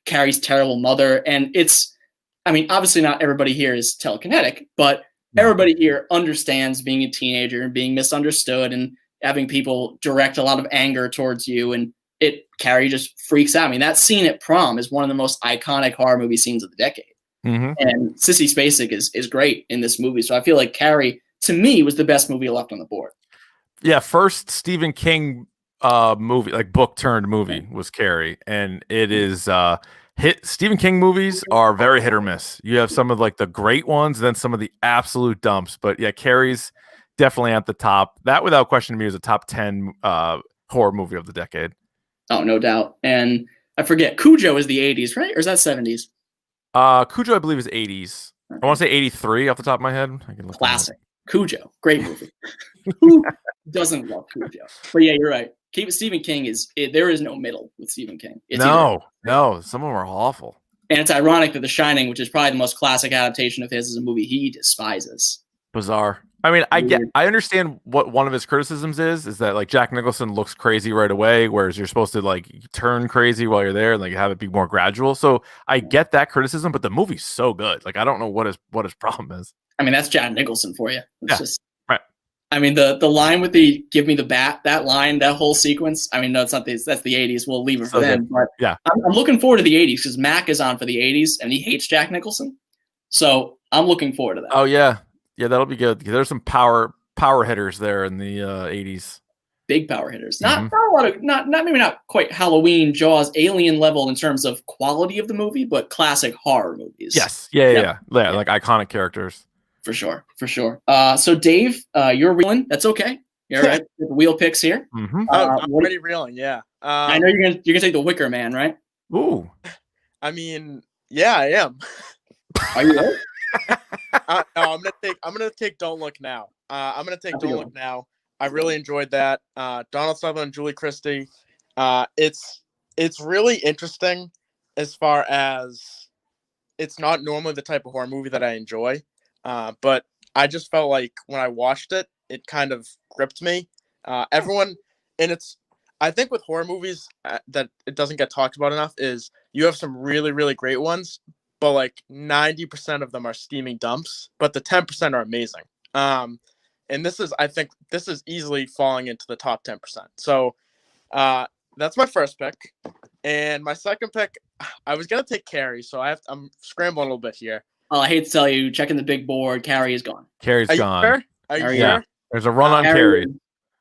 [SPEAKER 2] Carrie's terrible mother. And it's, I mean, obviously not everybody here is telekinetic, but everybody here understands being a teenager and being misunderstood and having people direct a lot of anger towards you. And Carrie just freaks out. I mean, that scene at prom is one of the most iconic horror movie scenes of the decade.
[SPEAKER 1] Mm-hmm.
[SPEAKER 2] And Sissy Spacek is great in this movie. So I feel like Carrie, to me, was the best movie left on the board.
[SPEAKER 1] Yeah, first Stephen King movie, like book turned movie, was Carrie. And it is Stephen King movies are very hit or miss. You have some of like the great ones, then some of the absolute dumps. But yeah, Carrie's definitely at the top. That without question to me is a top 10 horror movie of the decade.
[SPEAKER 2] Oh, no doubt. And I forget, Cujo is the 80s, right? Or is that 70s?
[SPEAKER 1] Cujo, I believe, is 80s. I want to say 83 off the top of my head. I can look.
[SPEAKER 2] Classic. Cujo. Great movie. Who doesn't love Cujo? But yeah, you're right. Stephen King there is no middle with Stephen King.
[SPEAKER 1] No. Some of them are awful.
[SPEAKER 2] And it's ironic that The Shining, which is probably the most classic adaptation of his, is a movie he despises.
[SPEAKER 1] Bizarre. I mean, I understand what one of his criticisms is that like Jack Nicholson looks crazy right away, whereas you're supposed to like turn crazy while you're there and like have it be more gradual. So I get that criticism, but the movie's so good. Like I don't know what his problem is.
[SPEAKER 2] I mean, that's Jack Nicholson for you. It's just
[SPEAKER 1] right.
[SPEAKER 2] I mean, the line with the "give me the bat," that line, that whole sequence. I mean, no, it's not that's the 80s. We'll leave it for them. But
[SPEAKER 1] yeah,
[SPEAKER 2] I'm looking forward to the 80s because Mac is on for the 80s and he hates Jack Nicholson. So I'm looking forward to that.
[SPEAKER 1] Oh yeah, that'll be good. There's some power hitters there in the 80s.
[SPEAKER 2] Big power hitters. Not a lot of maybe not quite Halloween, Jaws, Alien level in terms of quality of the movie, but classic horror movies.
[SPEAKER 1] Yes. Yeah. Like iconic characters.
[SPEAKER 2] For sure. So Dave, you're reeling. That's okay. You're right. Wheel picks here.
[SPEAKER 1] Mm-hmm.
[SPEAKER 3] I'm already reeling. Yeah.
[SPEAKER 2] I know you're gonna take the Wicker Man, right?
[SPEAKER 1] Ooh.
[SPEAKER 3] I mean, yeah, I am.
[SPEAKER 2] Are you ready?
[SPEAKER 3] No, I'm gonna take Don't Look Now. I'm gonna take Don't Look Now. I really enjoyed that. Donald Sutherland, Julie Christie. It's really interesting as far as it's not normally the type of horror movie that I enjoy. But I just felt like when I watched it, it kind of gripped me. Everyone, and I think with horror movies that it doesn't get talked about enough is you have some really, really great ones, but like 90% of them are steaming dumps, but the 10% are amazing. And I think this is easily falling into the top 10%. So that's my first pick. And my second pick, I was going to take Carrie, so I'm scrambling a little bit here.
[SPEAKER 2] I hate to tell you, checking the big board, Carrie is gone.
[SPEAKER 1] Carrie's gone.
[SPEAKER 3] Sure? Are you sure?
[SPEAKER 1] There's a run on Carrie.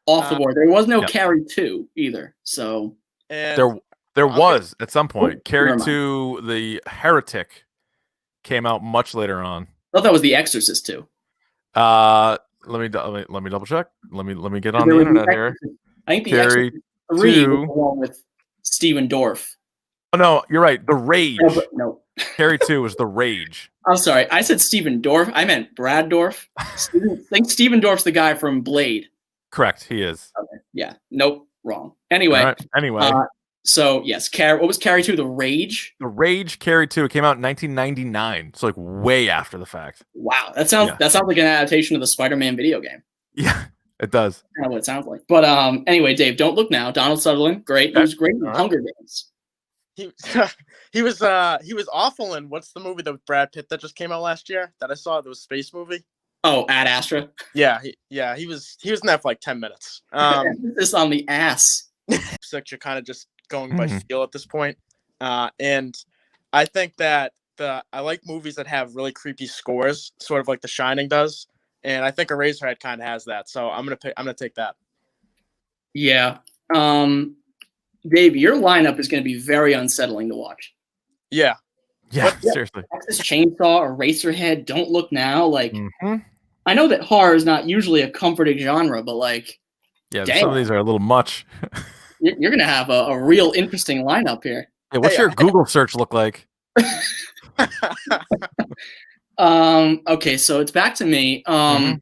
[SPEAKER 2] Off the board. There was no Carrie 2 either. So
[SPEAKER 1] there was at some point. Carrie 2, The Heretic, came out much later on.
[SPEAKER 2] I thought that was The Exorcist 2.
[SPEAKER 1] Let me double check. Let me get on the internet here.
[SPEAKER 2] I think The Exorcist 3 was the one with Stephen Dorff.
[SPEAKER 1] Oh no, you're right. The Rage.
[SPEAKER 2] No.
[SPEAKER 1] Carrie 2 was The Rage.
[SPEAKER 2] I'm sorry. I said Steven Dorff. I meant Brad Dorff. I think Steven Dorff's the guy from Blade.
[SPEAKER 1] Correct. He is.
[SPEAKER 2] Okay. Yeah. Nope. Wrong. Anyway.
[SPEAKER 1] All right. Anyway.
[SPEAKER 2] So yes, what was Carrie 2? The Rage?
[SPEAKER 1] The Rage Carrie 2. It came out in 1999. So like way after the fact.
[SPEAKER 2] Wow. That sounds like an adaptation of the Spider-Man video game.
[SPEAKER 1] Yeah, it does.
[SPEAKER 2] Kind of what it sounds like. But anyway, Dave, Don't Look Now. Donald Sutherland, great. He was great in Hunger Games.
[SPEAKER 3] He was awful in what's the movie with Brad Pitt that just came out last year that I saw? It was a space movie.
[SPEAKER 2] Oh, Ad Astra.
[SPEAKER 3] Yeah, he was in that for like 10 minutes.
[SPEAKER 2] This on the ass.
[SPEAKER 3] So you're kind of just going by feel at this point. And I think that I like movies that have really creepy scores, sort of like The Shining does. And I think Eraserhead kind of has that. So I'm gonna take that.
[SPEAKER 2] Yeah. Dave, your lineup is going to be very unsettling to watch.
[SPEAKER 3] Yeah.
[SPEAKER 1] Yeah, seriously.
[SPEAKER 2] Texas Chainsaw, Eraserhead, Don't Look Now. Like, I know that horror is not usually a comforting genre, but like,
[SPEAKER 1] some of these are a little much.
[SPEAKER 2] You're going to have a real interesting lineup here.
[SPEAKER 1] Hey, what's your Google search look like?
[SPEAKER 2] Okay, so it's back to me. I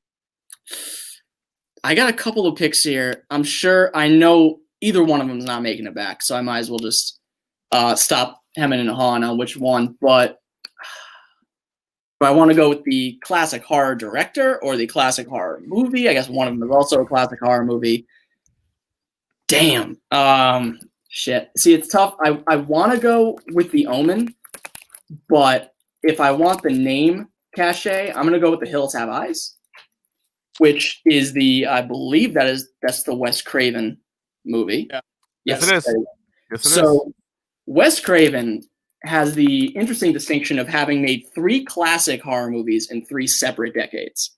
[SPEAKER 2] got a couple of picks here. I know either one of them is not making it back, so I might as well just stop hemming and hawing on which one. But do I want to go with the classic horror director or the classic horror movie? I guess one of them is also a classic horror movie. Damn. Shit. See, it's tough. I want to go with The Omen, but if I want the name cachet, I'm going to go with The Hills Have Eyes, which is I believe that's the Wes Craven movie.
[SPEAKER 3] Yeah.
[SPEAKER 1] Yes, it is.
[SPEAKER 2] So Wes Craven has the interesting distinction of having made 3 classic horror movies in 3 separate decades.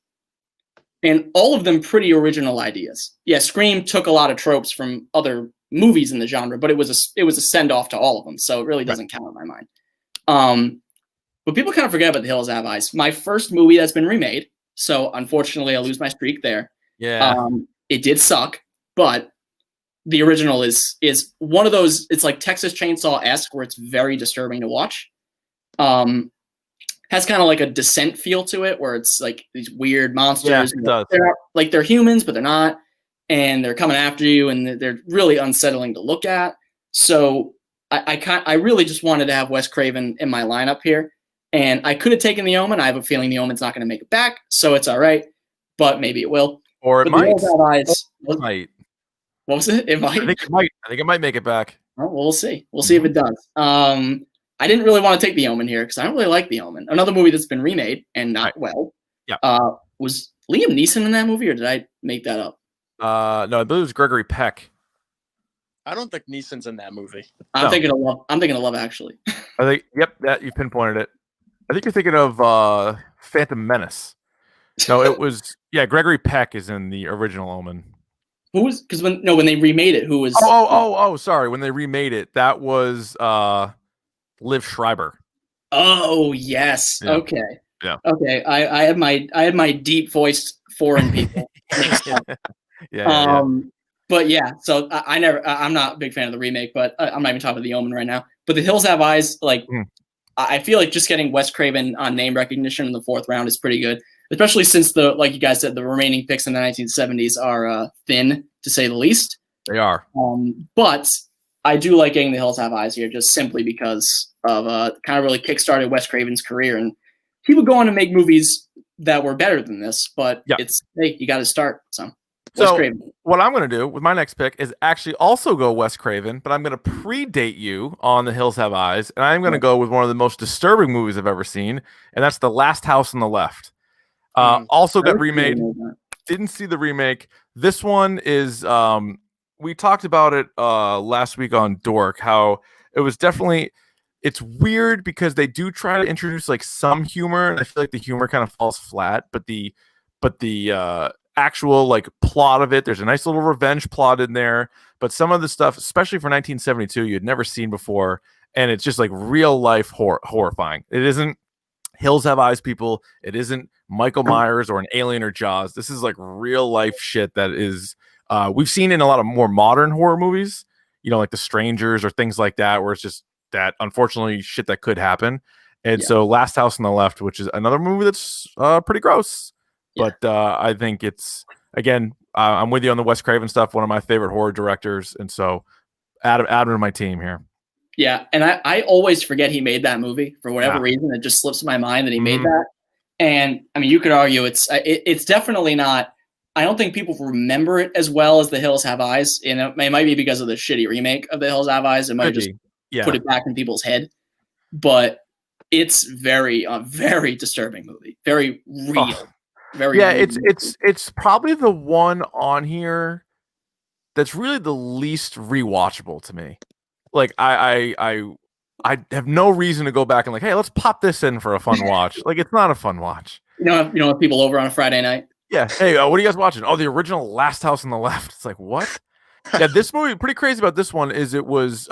[SPEAKER 2] And all of them pretty original ideas. Yeah, Scream took a lot of tropes from other movies in the genre, but it was a send-off to all of them, so it really doesn't count in my mind. But people kind of forget about The Hills Have Eyes. My first movie that's been remade, so unfortunately I lose my streak there.
[SPEAKER 1] Yeah.
[SPEAKER 2] It did suck, but the original is one of those, it's like Texas Chainsaw-esque where it's very disturbing to watch. Has kind of like a Descent feel to it where it's like these weird monsters.
[SPEAKER 1] Yeah, it does.
[SPEAKER 2] They're humans, but they're not. And they're coming after you and they're really unsettling to look at. So I really just wanted to have Wes Craven in my lineup here. And I could have taken The Omen. I have a feeling The Omen's not going to make it back, so it's all right. But maybe it will.
[SPEAKER 1] Or it might.
[SPEAKER 2] What was it? It might.
[SPEAKER 1] I think it might make it back.
[SPEAKER 2] Oh, well, we'll see. We'll see if it does. I didn't really want to take The Omen here because I don't really like The Omen. Another movie that's been remade and not well.
[SPEAKER 1] Yeah.
[SPEAKER 2] Was Liam Neeson in that movie, or did I make that up?
[SPEAKER 1] No, I believe it was Gregory Peck.
[SPEAKER 3] I don't think Neeson's in that movie.
[SPEAKER 2] I'm thinking of Love Actually.
[SPEAKER 1] I think. Yep, that you pinpointed it. I think you're thinking of Phantom Menace. No, it was Gregory Peck is in the original Omen.
[SPEAKER 2] Who was when they remade it? Who was?
[SPEAKER 1] Sorry. When they remade it, that was Liv Schreiber.
[SPEAKER 2] Oh yes. Yeah. Okay.
[SPEAKER 1] Yeah.
[SPEAKER 2] Okay. I had my deep voiced foreign people.
[SPEAKER 1] Yeah.
[SPEAKER 2] But yeah, so I'm not a big fan of the remake, but I'm not even talking about The Omen right now. But The Hills Have Eyes, like I feel like just getting Wes Craven on name recognition in the 4th round is pretty good, especially since like you guys said, the remaining picks in the 1970s are thin to say the least.
[SPEAKER 1] They are.
[SPEAKER 2] But I do like getting The Hills Have Eyes here, just simply because of kind of really kickstarted Wes Craven's career, and he would go on to make movies that were better than this. But you got to start. So
[SPEAKER 1] what I'm going to do with my next pick is actually also go Wes Craven, but I'm going to predate you on The Hills Have Eyes, and I'm going to go with one of the most disturbing movies I've ever seen, and that's The Last House on the Left. Also got remade. Didn't see the remake. This one is we talked about it last week on Dork, how it was definitely, it's weird because they do try to introduce like some humor, and I feel like the humor kind of falls flat, but the actual like plot of it, there's a nice little revenge plot in there, but some of the stuff, especially for 1972, you had never seen before, and it's just like real life horrifying. It isn't Hills Have Eyes, people. It isn't Michael Myers or an Alien or Jaws. This is like real life shit that is we've seen in a lot of more modern horror movies, like The Strangers or things like that, where it's just that unfortunately shit that could happen. And
[SPEAKER 2] Yeah.
[SPEAKER 1] so Last House on the Left, which is another movie that's pretty gross,
[SPEAKER 2] Yeah.
[SPEAKER 1] but I think it's, again, I'm with you on the Wes Craven stuff, one of my favorite horror directors, and so add him to my team here.
[SPEAKER 2] Yeah, and I always forget he made that movie for whatever
[SPEAKER 1] Yeah.
[SPEAKER 2] reason. It just slips my mind that he made
[SPEAKER 1] Mhm.
[SPEAKER 2] that. And I mean, you could argue it's definitely not. I don't think people remember it as well as The Hills Have Eyes. You know, it might be because of the shitty remake of The Hills Have Eyes. It might
[SPEAKER 1] Could
[SPEAKER 2] just
[SPEAKER 1] be.
[SPEAKER 2] put it back in people's head. But it's very very disturbing movie. Very real.
[SPEAKER 1] Oh.
[SPEAKER 2] Very
[SPEAKER 1] Yeah,
[SPEAKER 2] real
[SPEAKER 1] it's probably the one on here that's really the least rewatchable to me. Like I have no reason to go back and like, hey, let's pop this in for a fun watch. Like, it's not a fun watch.
[SPEAKER 2] You know, have people over on a Friday night.
[SPEAKER 1] Yeah. Hey, what are you guys watching? Oh, the original Last House on the Left. It's like, what? Yeah, this movie, pretty crazy about this one is it was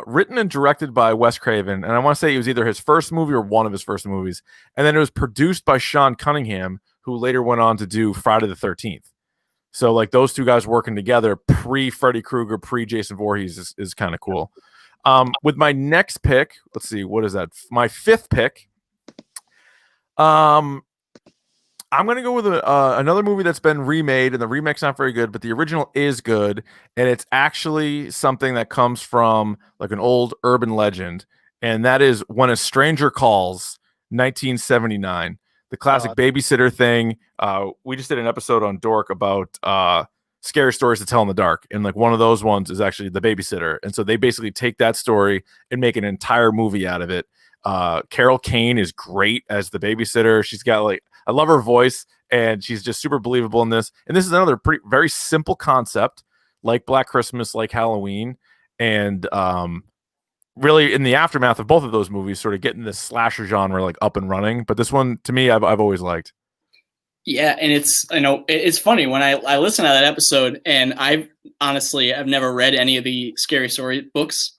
[SPEAKER 1] written and directed by Wes Craven, and I want to say it was either his first movie or one of his first movies, and then it was produced by Sean Cunningham, who later went on to do Friday the 13th. So like those two guys working together pre Freddy Krueger, pre Jason Voorhees is kind of cool. With my next pick, let's see, what is that? My fifth pick. I'm going to go with another movie that's been remade, and the remake's not very good, but the original is good, and it's actually something that comes from like an old urban legend, and that is When a Stranger Calls, 1979. The classic babysitter thing. We just did an episode on Dork about scary stories to tell in the dark, and like one of those ones is actually The Babysitter, and so they basically take that story and make an entire movie out of it. Carol Kane is great as the babysitter. She's got like, I love her voice, and she's just super believable in this. And this is another very simple concept, like Black Christmas, like Halloween, and really in the aftermath of both of those movies, sort of getting this slasher genre like up and running. But this one, to me, I've always liked.
[SPEAKER 2] Yeah, and it's funny when I listen to that episode, and I've never read any of the Scary Story books,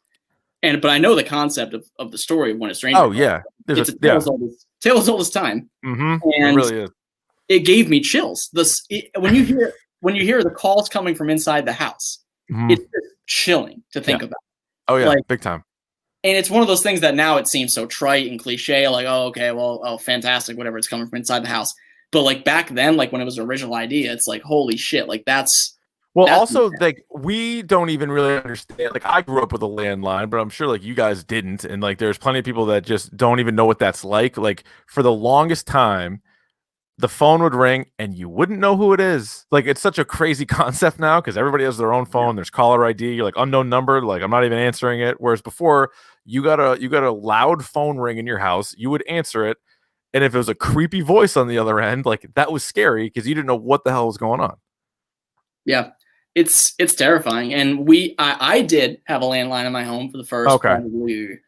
[SPEAKER 2] but I know the concept of the story of When a Stranger Calls.
[SPEAKER 1] Yeah,
[SPEAKER 2] it's a tale as old as time.
[SPEAKER 1] Mm-hmm.
[SPEAKER 2] And
[SPEAKER 1] it really is.
[SPEAKER 2] It gave me chills. When you hear the calls coming from inside the house, it's just chilling to think about.
[SPEAKER 1] Oh yeah, like, big time.
[SPEAKER 2] And it's one of those things that now it seems so trite and cliche, like, oh, okay, well, oh, fantastic, whatever, it's coming from inside the house. But like back then, like when it was an original idea, it's like, holy shit, like that's
[SPEAKER 1] also like we don't even really understand. Like I grew up with a landline, but I'm sure like you guys didn't, and like there's plenty of people that just don't even know what that's like. Like for the longest time, the phone would ring and you wouldn't know who it is. Like it's such a crazy concept now because everybody has their own phone. There's caller ID. You're like unknown number. Like I'm not even answering it. Whereas before, you got a loud phone ring in your house. You would answer it, and if it was a creepy voice on the other end, like that was scary because you didn't know what the hell was going on.
[SPEAKER 2] Yeah, it's terrifying. And I did have a landline in my home for the first probably,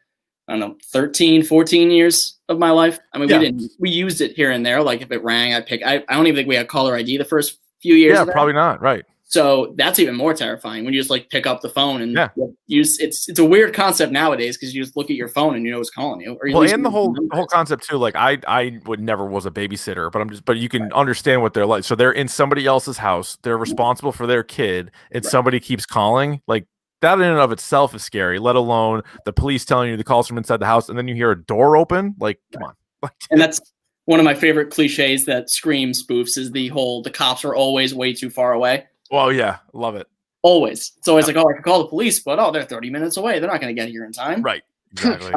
[SPEAKER 2] I don't know, 13, 14 years of my life. I mean, we used it here and there. Like if it rang, I don't even think we had caller ID the first few years.
[SPEAKER 1] Yeah, probably not. Right.
[SPEAKER 2] So that's even more terrifying when you just like pick up the phone and use it's a weird concept nowadays because you just look at your phone and you know who's calling you. Or
[SPEAKER 1] and the whole concept too. Like I would never was a babysitter, but you can understand what they're like. So they're in somebody else's house. They're responsible for their kid, and somebody keeps calling. Like that in and of itself is scary. Let alone the police telling you the calls from inside the house, and then you hear a door open. Like come on.
[SPEAKER 2] And that's one of my favorite cliches that Scream spoofs is the cops are always way too far away.
[SPEAKER 1] Well, yeah, love it.
[SPEAKER 2] Always. It's always like, oh, I could call the police, but they're 30 minutes away. They're not going to get here in time.
[SPEAKER 1] Right. Exactly.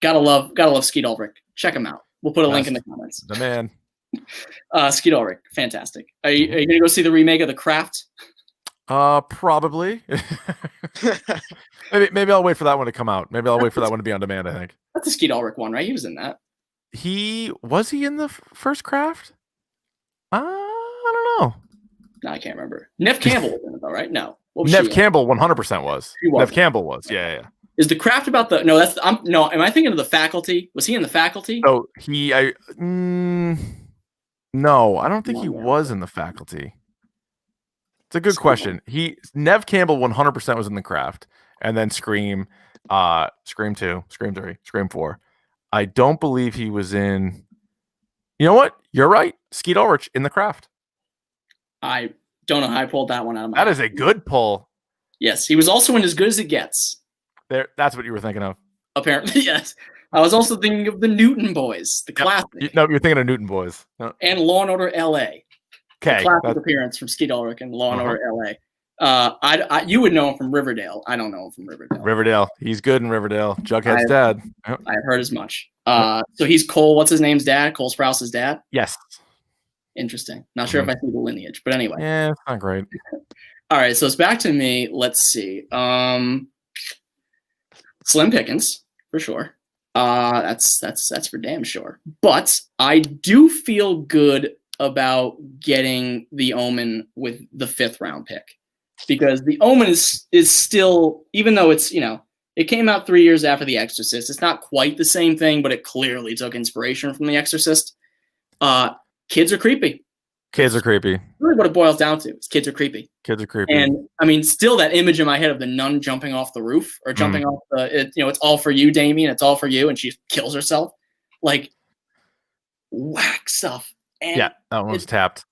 [SPEAKER 2] Gotta love Skeet Ulrich. Check him out. We'll put a link in the comments.
[SPEAKER 1] The man.
[SPEAKER 2] Skeet Ulrich, fantastic. Are you going to go see the remake of The Craft?
[SPEAKER 1] Probably. maybe I'll wait for that one to come out. Maybe I'll wait for that one to be on demand. I think
[SPEAKER 2] that's the Skeet Ulrich one, right? He was in that.
[SPEAKER 1] Was he in the first Craft? I don't know.
[SPEAKER 2] No, I can't remember. Nev Campbell was in it though, right? No.
[SPEAKER 1] Nev Campbell 100% was. Nev Campbell was. Yeah.
[SPEAKER 2] Is The Craft about the? No, am I thinking of The Faculty? Was he in The Faculty?
[SPEAKER 1] So no, I don't think he was in The Faculty. It's a good question. Nev Campbell 100% was in The Craft, and then Scream, Scream 2, Scream 3, Scream 4. I don't believe he was in. You know what? You're right. Skeet Ulrich in The Craft.
[SPEAKER 2] I don't know how I pulled that one out of my
[SPEAKER 1] head. That is a good pull.
[SPEAKER 2] Yes, he was also in As Good as It Gets.
[SPEAKER 1] That's what you were thinking of.
[SPEAKER 2] Apparently, yes. I was also thinking of the Newton Boys, the classic,
[SPEAKER 1] No, you're thinking of Newton Boys. No.
[SPEAKER 2] and Law and Order L.A. The
[SPEAKER 1] Okay.
[SPEAKER 2] classic appearance from Skeet Ulrich in Law and Order L.A. You would know him from Riverdale. I don't know him from Riverdale.
[SPEAKER 1] Riverdale. He's good in Riverdale. Jughead's dad. Yep.
[SPEAKER 2] I've heard as much. So he's Cole. What's his name's dad? Cole Sprouse's dad.
[SPEAKER 1] Yes.
[SPEAKER 2] Interesting. Not sure if I see the lineage, but anyway.
[SPEAKER 1] Yeah, it's not great.
[SPEAKER 2] All right, so it's back to me. Let's see. Slim Pickens for sure. That's for damn sure. But I do feel good about getting the Omen with the 5th round pick, because the Omen is still, even though it's, it came out 3 years after The Exorcist, it's not quite the same thing, but it clearly took inspiration from The Exorcist. Kids are creepy.
[SPEAKER 1] Kids are creepy.
[SPEAKER 2] Really what it boils down to is kids are creepy.
[SPEAKER 1] Kids are creepy.
[SPEAKER 2] And I mean, still that image in my head of the nun jumping off the roof or jumping off it's all for you, Damien. It's all for you. And she kills herself. Like, whack stuff. And
[SPEAKER 1] yeah, that one's tapped.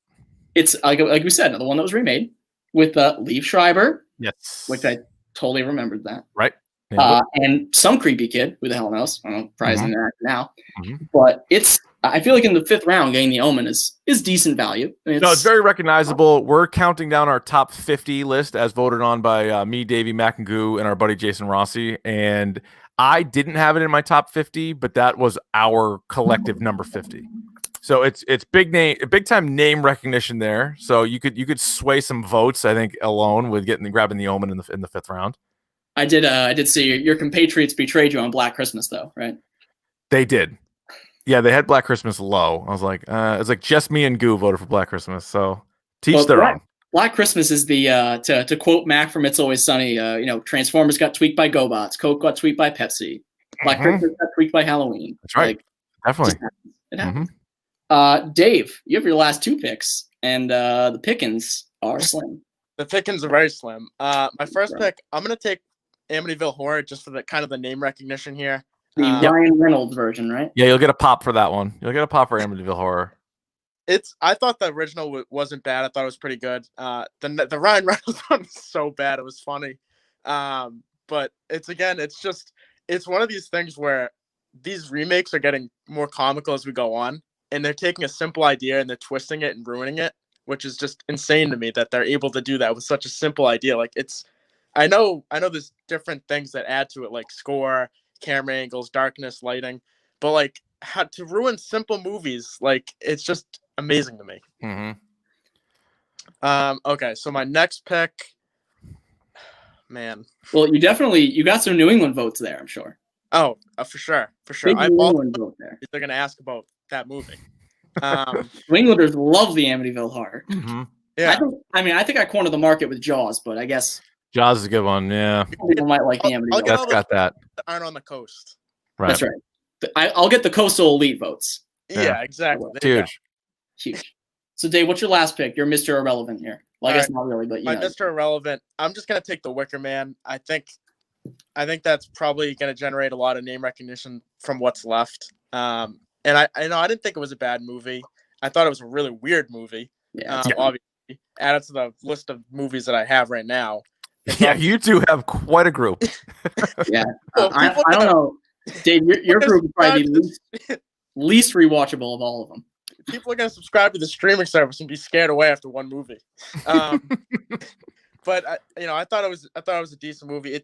[SPEAKER 2] It's like we said, the one that was remade with Liev Schreiber.
[SPEAKER 1] Yes.
[SPEAKER 2] Which I totally remembered that.
[SPEAKER 1] Right.
[SPEAKER 2] And some creepy kid, who the hell knows? I don't know, probably in there now. But I feel like in the 5th round, getting the Omen is decent value.
[SPEAKER 1] It's very recognizable. We're counting down our top 50 list as voted on by me, Davey McIngoo, and our buddy Jason Rossi. And I didn't have it in my top 50, but that was our collective number 50. So it's big time name recognition there. So you could sway some votes, I think, alone with grabbing the Omen in the 5th round.
[SPEAKER 2] I did see your compatriots betrayed you on Black Christmas, though, right?
[SPEAKER 1] They did. Yeah, they had Black Christmas low. I was like, it's like just me and Goo voted for Black Christmas. So teach their own.
[SPEAKER 2] Black Christmas is the to quote Mac from It's Always Sunny. Transformers got tweaked by GoBots. Coke got tweaked by Pepsi. Black Christmas got tweaked by Halloween.
[SPEAKER 1] That's right. Definitely.
[SPEAKER 2] It happens. Dave, you have your last 2 picks, and the Pickens are slim.
[SPEAKER 3] The Pickens are very slim. My first pick, I'm gonna take Amityville Horror just for the kind of the name recognition here.
[SPEAKER 2] The Ryan Reynolds version, right?
[SPEAKER 1] Yeah, you'll get a pop for that one. You'll get a pop for Amityville Horror.
[SPEAKER 3] I thought the original wasn't bad. I thought it was pretty good. The Ryan Reynolds one was so bad it was funny. But it's one of these things where these remakes are getting more comical as we go on, and they're taking a simple idea and they're twisting it and ruining it, which is just insane to me that they're able to do that with such a simple idea. Like I know there's different things that add to it, like score, camera angles, darkness, lighting, but like how to ruin simple movies, like it's just amazing to me. Okay, so my next pick, man.
[SPEAKER 2] Well, you got some New England votes there, I'm sure.
[SPEAKER 3] Oh, for sure.
[SPEAKER 2] Big New England vote there.
[SPEAKER 3] They're gonna ask about that movie.
[SPEAKER 2] New Englanders love the Amityville Horror.
[SPEAKER 3] Yeah.
[SPEAKER 2] I think I cornered the market with Jaws, but I guess
[SPEAKER 1] Jaws is a good one. Yeah.
[SPEAKER 2] People might like the Amityville.
[SPEAKER 1] That's got that.
[SPEAKER 3] Aren't on the coast.
[SPEAKER 1] Right.
[SPEAKER 2] That's right. I'll get the coastal elite votes.
[SPEAKER 3] Yeah, exactly.
[SPEAKER 2] Huge. So, Dave, what's your last pick? You're Mr. Irrelevant here. Well, I guess not really, but
[SPEAKER 3] Mr. Irrelevant. I'm just gonna take The Wicker Man. I think that's probably gonna generate a lot of name recognition from what's left. And I didn't think it was a bad movie. I thought it was a really weird movie.
[SPEAKER 2] Yeah.
[SPEAKER 3] Obviously, added to the list of movies that I have right now.
[SPEAKER 1] Yeah, you two have quite a group.
[SPEAKER 2] Yeah. I don't know. Dave, your group would probably be least rewatchable of all of them.
[SPEAKER 3] People are going to subscribe to the streaming service and be scared away after one movie. But I thought it was a decent movie.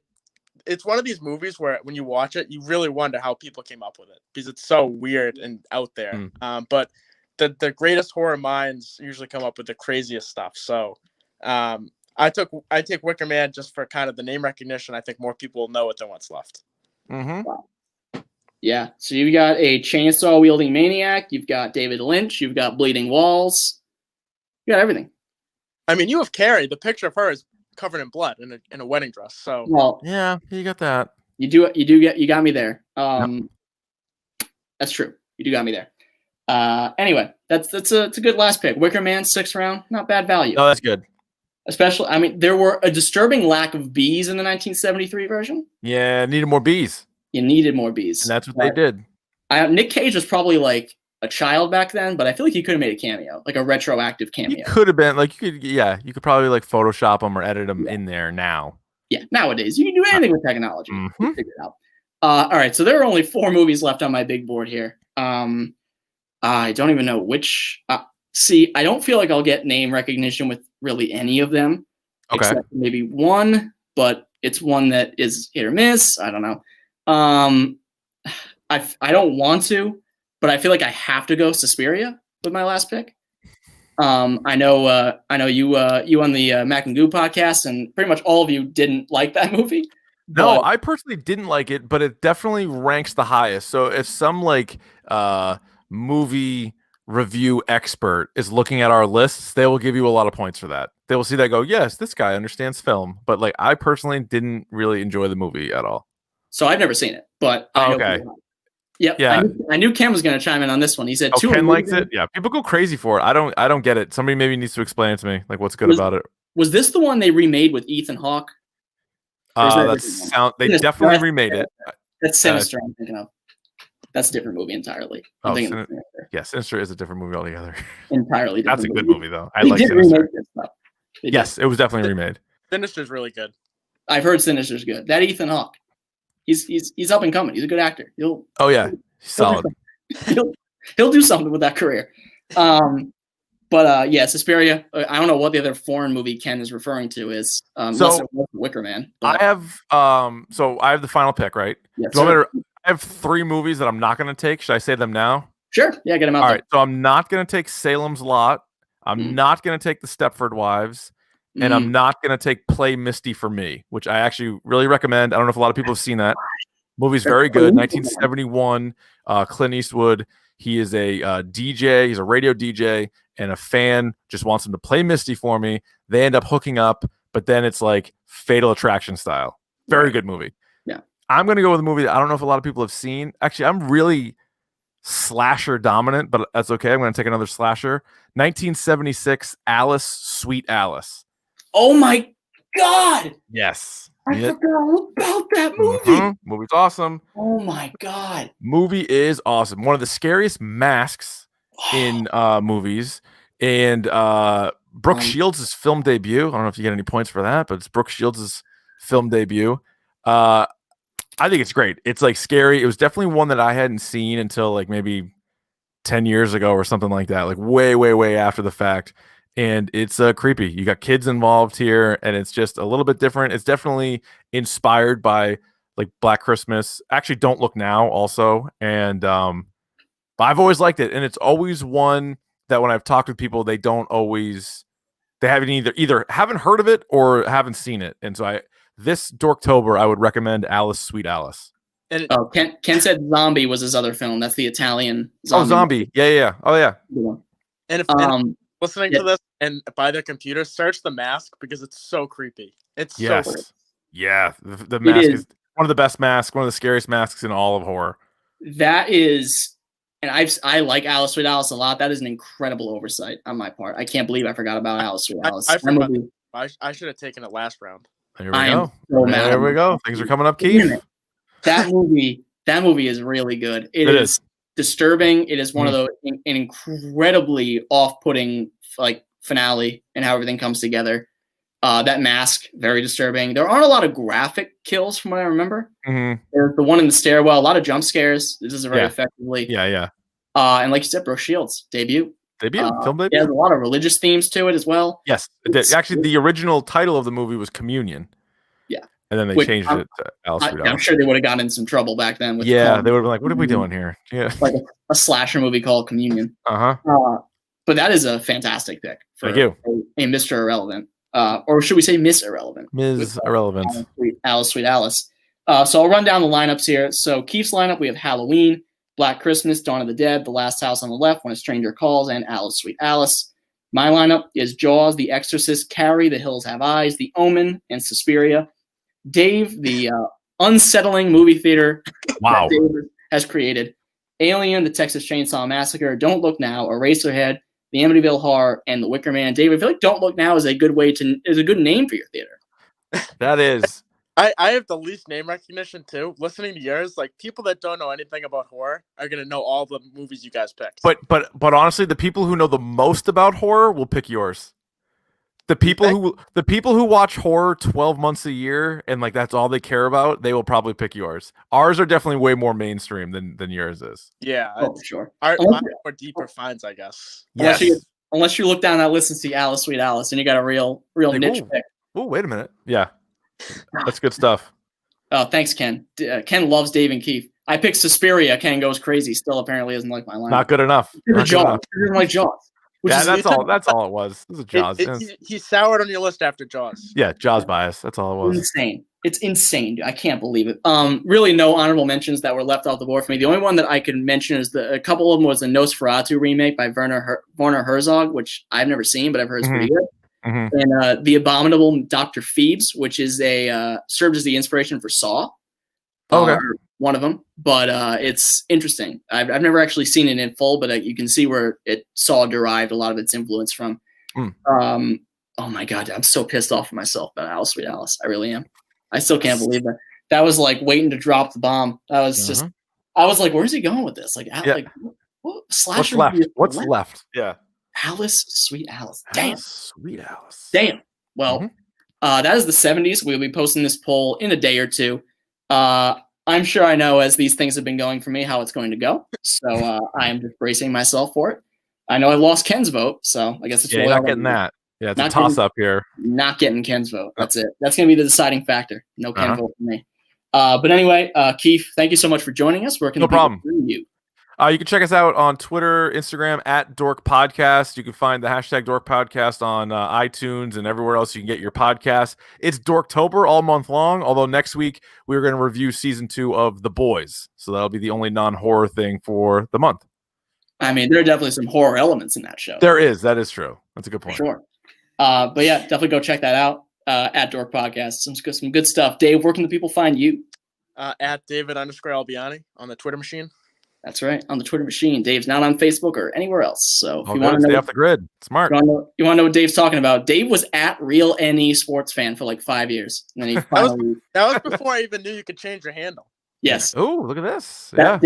[SPEAKER 3] It's one of these movies where when you watch it, you really wonder how people came up with it because it's so weird and out there. But the greatest horror minds usually come up with the craziest stuff. So I take Wicker Man just for kind of the name recognition. I think more people will know it than what's left.
[SPEAKER 2] Wow. Yeah. So you've got a chainsaw wielding maniac. You've got David Lynch. You've got bleeding walls. You got everything.
[SPEAKER 3] I mean, you have Carrie. The picture of her is covered in blood in a wedding dress. So
[SPEAKER 1] yeah, you got that.
[SPEAKER 2] You got me there. That's true. You do got me there. Anyway, that's a good last pick. Wicker Man, 6th round, not bad value.
[SPEAKER 1] Oh, that's good.
[SPEAKER 2] Especially, I mean, there were a disturbing lack of bees in the 1973 version.
[SPEAKER 1] Yeah, needed more bees.
[SPEAKER 2] You needed more bees.
[SPEAKER 1] And that's what they did.
[SPEAKER 2] Nick Cage was probably like a child back then, but I feel like he could have made a cameo, like a retroactive cameo.
[SPEAKER 1] He could have been like you could probably like Photoshop him or edit him in there now.
[SPEAKER 2] Yeah, nowadays you can do anything with technology. Figure it out. All right, so there are only 4 movies left on my big board here. I don't even know which. See, I don't feel like I'll get name recognition with really any of them,
[SPEAKER 1] Okay.
[SPEAKER 2] except maybe one, but it's one that is hit or miss. I don't know. I don't want to, but I feel like I have to go Suspiria with my last pick. I know you on the Mac and Goo podcast, and pretty much all of you didn't like that movie.
[SPEAKER 1] No, I personally didn't like it, but it definitely ranks the highest. So if some like movie review expert is looking at our lists, they will give you a lot of points for that. They will see that go, yes, this guy understands film. But like I personally didn't really enjoy the movie at all.
[SPEAKER 2] So I've never seen it, but I know.
[SPEAKER 1] Okay.
[SPEAKER 2] Yep.
[SPEAKER 1] Yeah.
[SPEAKER 2] I knew Ken was going to chime in on this one. He said two.
[SPEAKER 1] Ken likes it. Yeah, people go crazy for it. I don't get it. Somebody maybe needs to explain it to me. Like, what's good about it?
[SPEAKER 2] Was this the one they remade with Ethan Hawke?
[SPEAKER 1] They definitely remade it.
[SPEAKER 2] That's Sinister. I'm thinking of. That's a different movie entirely.
[SPEAKER 1] Sinister is a different movie altogether.
[SPEAKER 2] Entirely different.
[SPEAKER 1] That's a good movie though. I like Sinister. Yes, it was definitely remade.
[SPEAKER 3] Sinister's really good.
[SPEAKER 2] I've heard Sinister's good. That Ethan Hawke. He's up and coming. He's a good actor. He's
[SPEAKER 1] solid.
[SPEAKER 2] He'll do something with that career. But Suspiria. I don't know what the other foreign movie Ken is referring to is. Wicker Man.
[SPEAKER 1] But... I have the final pick, right?
[SPEAKER 2] Yes,
[SPEAKER 1] I have 3 movies that I'm not going to take. Should I say them now?
[SPEAKER 2] Sure. Yeah, get them out.
[SPEAKER 1] All right. So I'm not going to take Salem's Lot. I'm not going to take the Stepford Wives. And I'm not going to take Play Misty for Me, which I actually really recommend. I don't know if a lot of people have seen that. Movie's very good. 1971. Clint Eastwood. He is a DJ. He's a radio DJ. And a fan just wants him to play Misty for me. They end up hooking up. But then it's like Fatal Attraction style. Very good movie.
[SPEAKER 2] Yeah.
[SPEAKER 1] I'm going to go with a movie that I don't know if a lot of people have seen. Actually, I'm really slasher dominant, but that's okay. I'm going to take another slasher. 1976, Alice, Sweet Alice.
[SPEAKER 2] Oh my God!
[SPEAKER 1] Yes,
[SPEAKER 2] I forgot about that movie.
[SPEAKER 1] Movie's awesome.
[SPEAKER 2] Oh my God!
[SPEAKER 1] Movie is awesome. One of the scariest masks in movies, and Brooke Shields' film debut. I don't know if you get any points for that, but it's Brooke Shields' film debut. I think it's great. It's like scary. It was definitely one that I hadn't seen until like maybe 10 years ago or something like that. Like way, way, way after the fact. And it's creepy. You got kids involved here, and it's just a little bit different. It's definitely inspired by like Black Christmas. Actually, Don't Look Now also. And but I've always liked it. And it's always one that when I've talked with people, they haven't either haven't heard of it or haven't seen it. And so this Dorktober, I would recommend Alice, Sweet Alice.
[SPEAKER 2] Ken said Zombie was his other film. That's the Italian Zombie.
[SPEAKER 1] Oh, Zombie. Yeah. Oh, yeah.
[SPEAKER 3] And if listening to this and by their computer, search The Mask because it's so creepy. It's so creepy.
[SPEAKER 1] Yeah. The mask is one of the best masks, one of the scariest masks in all of horror.
[SPEAKER 2] That is, and I like Alice, Sweet Alice a lot. That is an incredible oversight on my part. I can't believe I forgot about Alice, Sweet Alice.
[SPEAKER 3] I should have taken it last round.
[SPEAKER 1] Here we go. There we go. Things are coming up, Keefe.
[SPEAKER 2] That movie is really good. It is disturbing. It is one of those an incredibly off-putting like finale and how everything comes together. That mask, very disturbing. There aren't a lot of graphic kills from what I remember. There's the one in the stairwell, a lot of jump scares. This is very effectively.
[SPEAKER 1] Yeah.
[SPEAKER 2] And like you said, Brooke Shields film debut.
[SPEAKER 1] Yeah,
[SPEAKER 2] there's a lot of religious themes to it as well.
[SPEAKER 1] Yes, actually, the original title of the movie was Communion.
[SPEAKER 2] Yeah,
[SPEAKER 1] and then they changed it to Alice.
[SPEAKER 2] I'm sure they would have gotten in some trouble back then.
[SPEAKER 1] They would have been like, "What are we doing here?" Yeah,
[SPEAKER 2] like a slasher movie called Communion. But that is a fantastic pick for a Mr. Irrelevant, or should we say Miss Irrelevant?
[SPEAKER 1] Ms. Irrelevant.
[SPEAKER 2] Alice, Sweet Alice. So I'll run down the lineups here. So Keefe's lineup, we have Halloween, Black Christmas, Dawn of the Dead, The Last House on the Left, When a Stranger Calls, and Alice, Sweet Alice. My lineup is Jaws, The Exorcist, Carrie, The Hills Have Eyes, The Omen, and Suspiria. Dave, the unsettling movie theater that Dave has created. Alien, The Texas Chainsaw Massacre, Don't Look Now, Eraserhead, The Amityville Horror, and The Wicker Man. Dave, I feel like Don't Look Now is a good name for your theater.
[SPEAKER 1] That is.
[SPEAKER 3] I have the least name recognition too. Listening to yours, like people that don't know anything about horror are gonna know all the movies you guys picked.
[SPEAKER 1] But honestly, the people who know the most about horror will pick yours. The people who watch horror 12 months a year and like that's all they care about, they will probably pick yours. Ours are definitely way more mainstream than yours is.
[SPEAKER 3] Yeah,
[SPEAKER 2] Oh, for sure.
[SPEAKER 3] Mine are deeper finds, I guess.
[SPEAKER 2] Unless you look down that list and see Alice, Sweet Alice, and you got a real
[SPEAKER 1] Like,
[SPEAKER 2] niche pick.
[SPEAKER 1] Oh, wait a minute. Yeah, that's good stuff.
[SPEAKER 2] Oh, thanks, Ken. Ken loves Dave and Keefe. I picked Suspiria. Ken goes crazy. Still apparently doesn't like my line.
[SPEAKER 1] Not good enough.
[SPEAKER 2] Jaws. He doesn't like Jaws.
[SPEAKER 1] Yeah, that's all it was. This is Jaws.
[SPEAKER 3] He soured on your list after Jaws.
[SPEAKER 1] Yeah, Jaws bias. That's all it was.
[SPEAKER 2] Insane. It's insane, dude. I can't believe it. Really no honorable mentions that were left off the board for me. The only one that I could mention is a couple of them was the Nosferatu remake by Werner Herzog, which I've never seen, but I've heard is pretty good. And The Abominable Dr. Phoebes, which is served as the inspiration for Saw.
[SPEAKER 1] Okay.
[SPEAKER 2] One of them, but it's interesting. I've never actually seen it in full, but you can see where it Saw derived a lot of its influence from. Oh my god, I'm so pissed off at myself about Alice, Sweet Alice. I really am. I still can't believe that. That was like waiting to drop the bomb. That was just. I was like, "Where's he going with this?" Like, what slasher?
[SPEAKER 1] What's left? Yeah.
[SPEAKER 2] Alice, Sweet Alice. Damn.
[SPEAKER 1] Alice, Sweet Alice.
[SPEAKER 2] Damn. Well, that is the 70s. We'll be posting this poll in a day or two. I'm sure I know as these things have been going for me how it's going to go. So I am just bracing myself for it. I know I lost Ken's vote, so I guess it's
[SPEAKER 1] you're not getting that. Yeah, it's a toss up here.
[SPEAKER 2] Not getting Ken's vote. That's it. That's going to be the deciding factor. No Ken vote for me. But anyway, Keefe, thank you so much for joining us. Where can
[SPEAKER 1] no problem.
[SPEAKER 2] You?
[SPEAKER 1] You can check us out on Twitter, Instagram @Dork Podcast. You can find the hashtag Dork Podcast on iTunes and everywhere else you can get your podcasts. It's Dorktober all month long, although next week we're going to review season 2 of The Boys. So that'll be the only non-horror thing for the month.
[SPEAKER 2] I mean, there are definitely some horror elements in that show.
[SPEAKER 1] There is. That is true. That's a good point.
[SPEAKER 2] For sure. But yeah, definitely go check that out @Dork Podcast. Some good stuff. Dave, where can the people find you?
[SPEAKER 3] At David_Albiani on the Twitter machine.
[SPEAKER 2] That's right, on the Twitter machine. Dave's not on Facebook or anywhere else. So if
[SPEAKER 1] you want to stay off the grid, smart.
[SPEAKER 2] You want to know what Dave's talking about? Dave was at Real NE Sports Fan for like 5 years, and then he finally.
[SPEAKER 3] that was before I even knew you could change your handle.
[SPEAKER 2] Yes.
[SPEAKER 1] Oh, look at this. Yeah.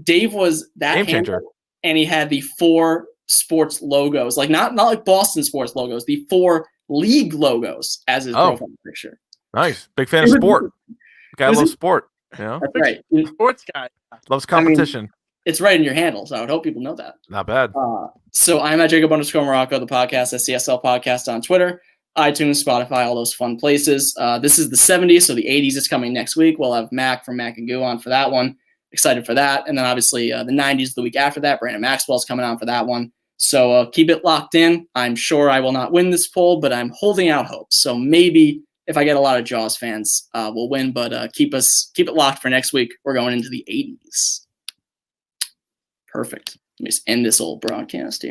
[SPEAKER 2] Dave was that
[SPEAKER 1] game
[SPEAKER 2] changer,
[SPEAKER 1] handle,
[SPEAKER 2] and he had the 4 sports logos, like not like Boston sports logos, the 4 league logos as his profile picture.
[SPEAKER 1] Nice, big fan of sport. Guy loves sport. Yeah,
[SPEAKER 2] that's right.
[SPEAKER 3] Sports guy
[SPEAKER 1] loves competition.
[SPEAKER 2] It's right in your handle, so I would hope people know that.
[SPEAKER 1] Not bad.
[SPEAKER 2] So I'm at Jacob_Morocco, the podcast at CSL Podcast on Twitter, iTunes, Spotify, all those fun places. This is the 70s, so the 80s is coming next week. We'll have Mac from Mac and Goo on for that one. Excited for that. And then obviously the 90s the week after that. Brandon Maxwell's coming on for that one. So keep it locked in. I'm sure I will not win this poll, but I'm holding out hope. So maybe if I get a lot of Jaws fans, we'll win. But keep it locked for next week. We're going into the 80s. Perfect. Let me just end this old broadcast here.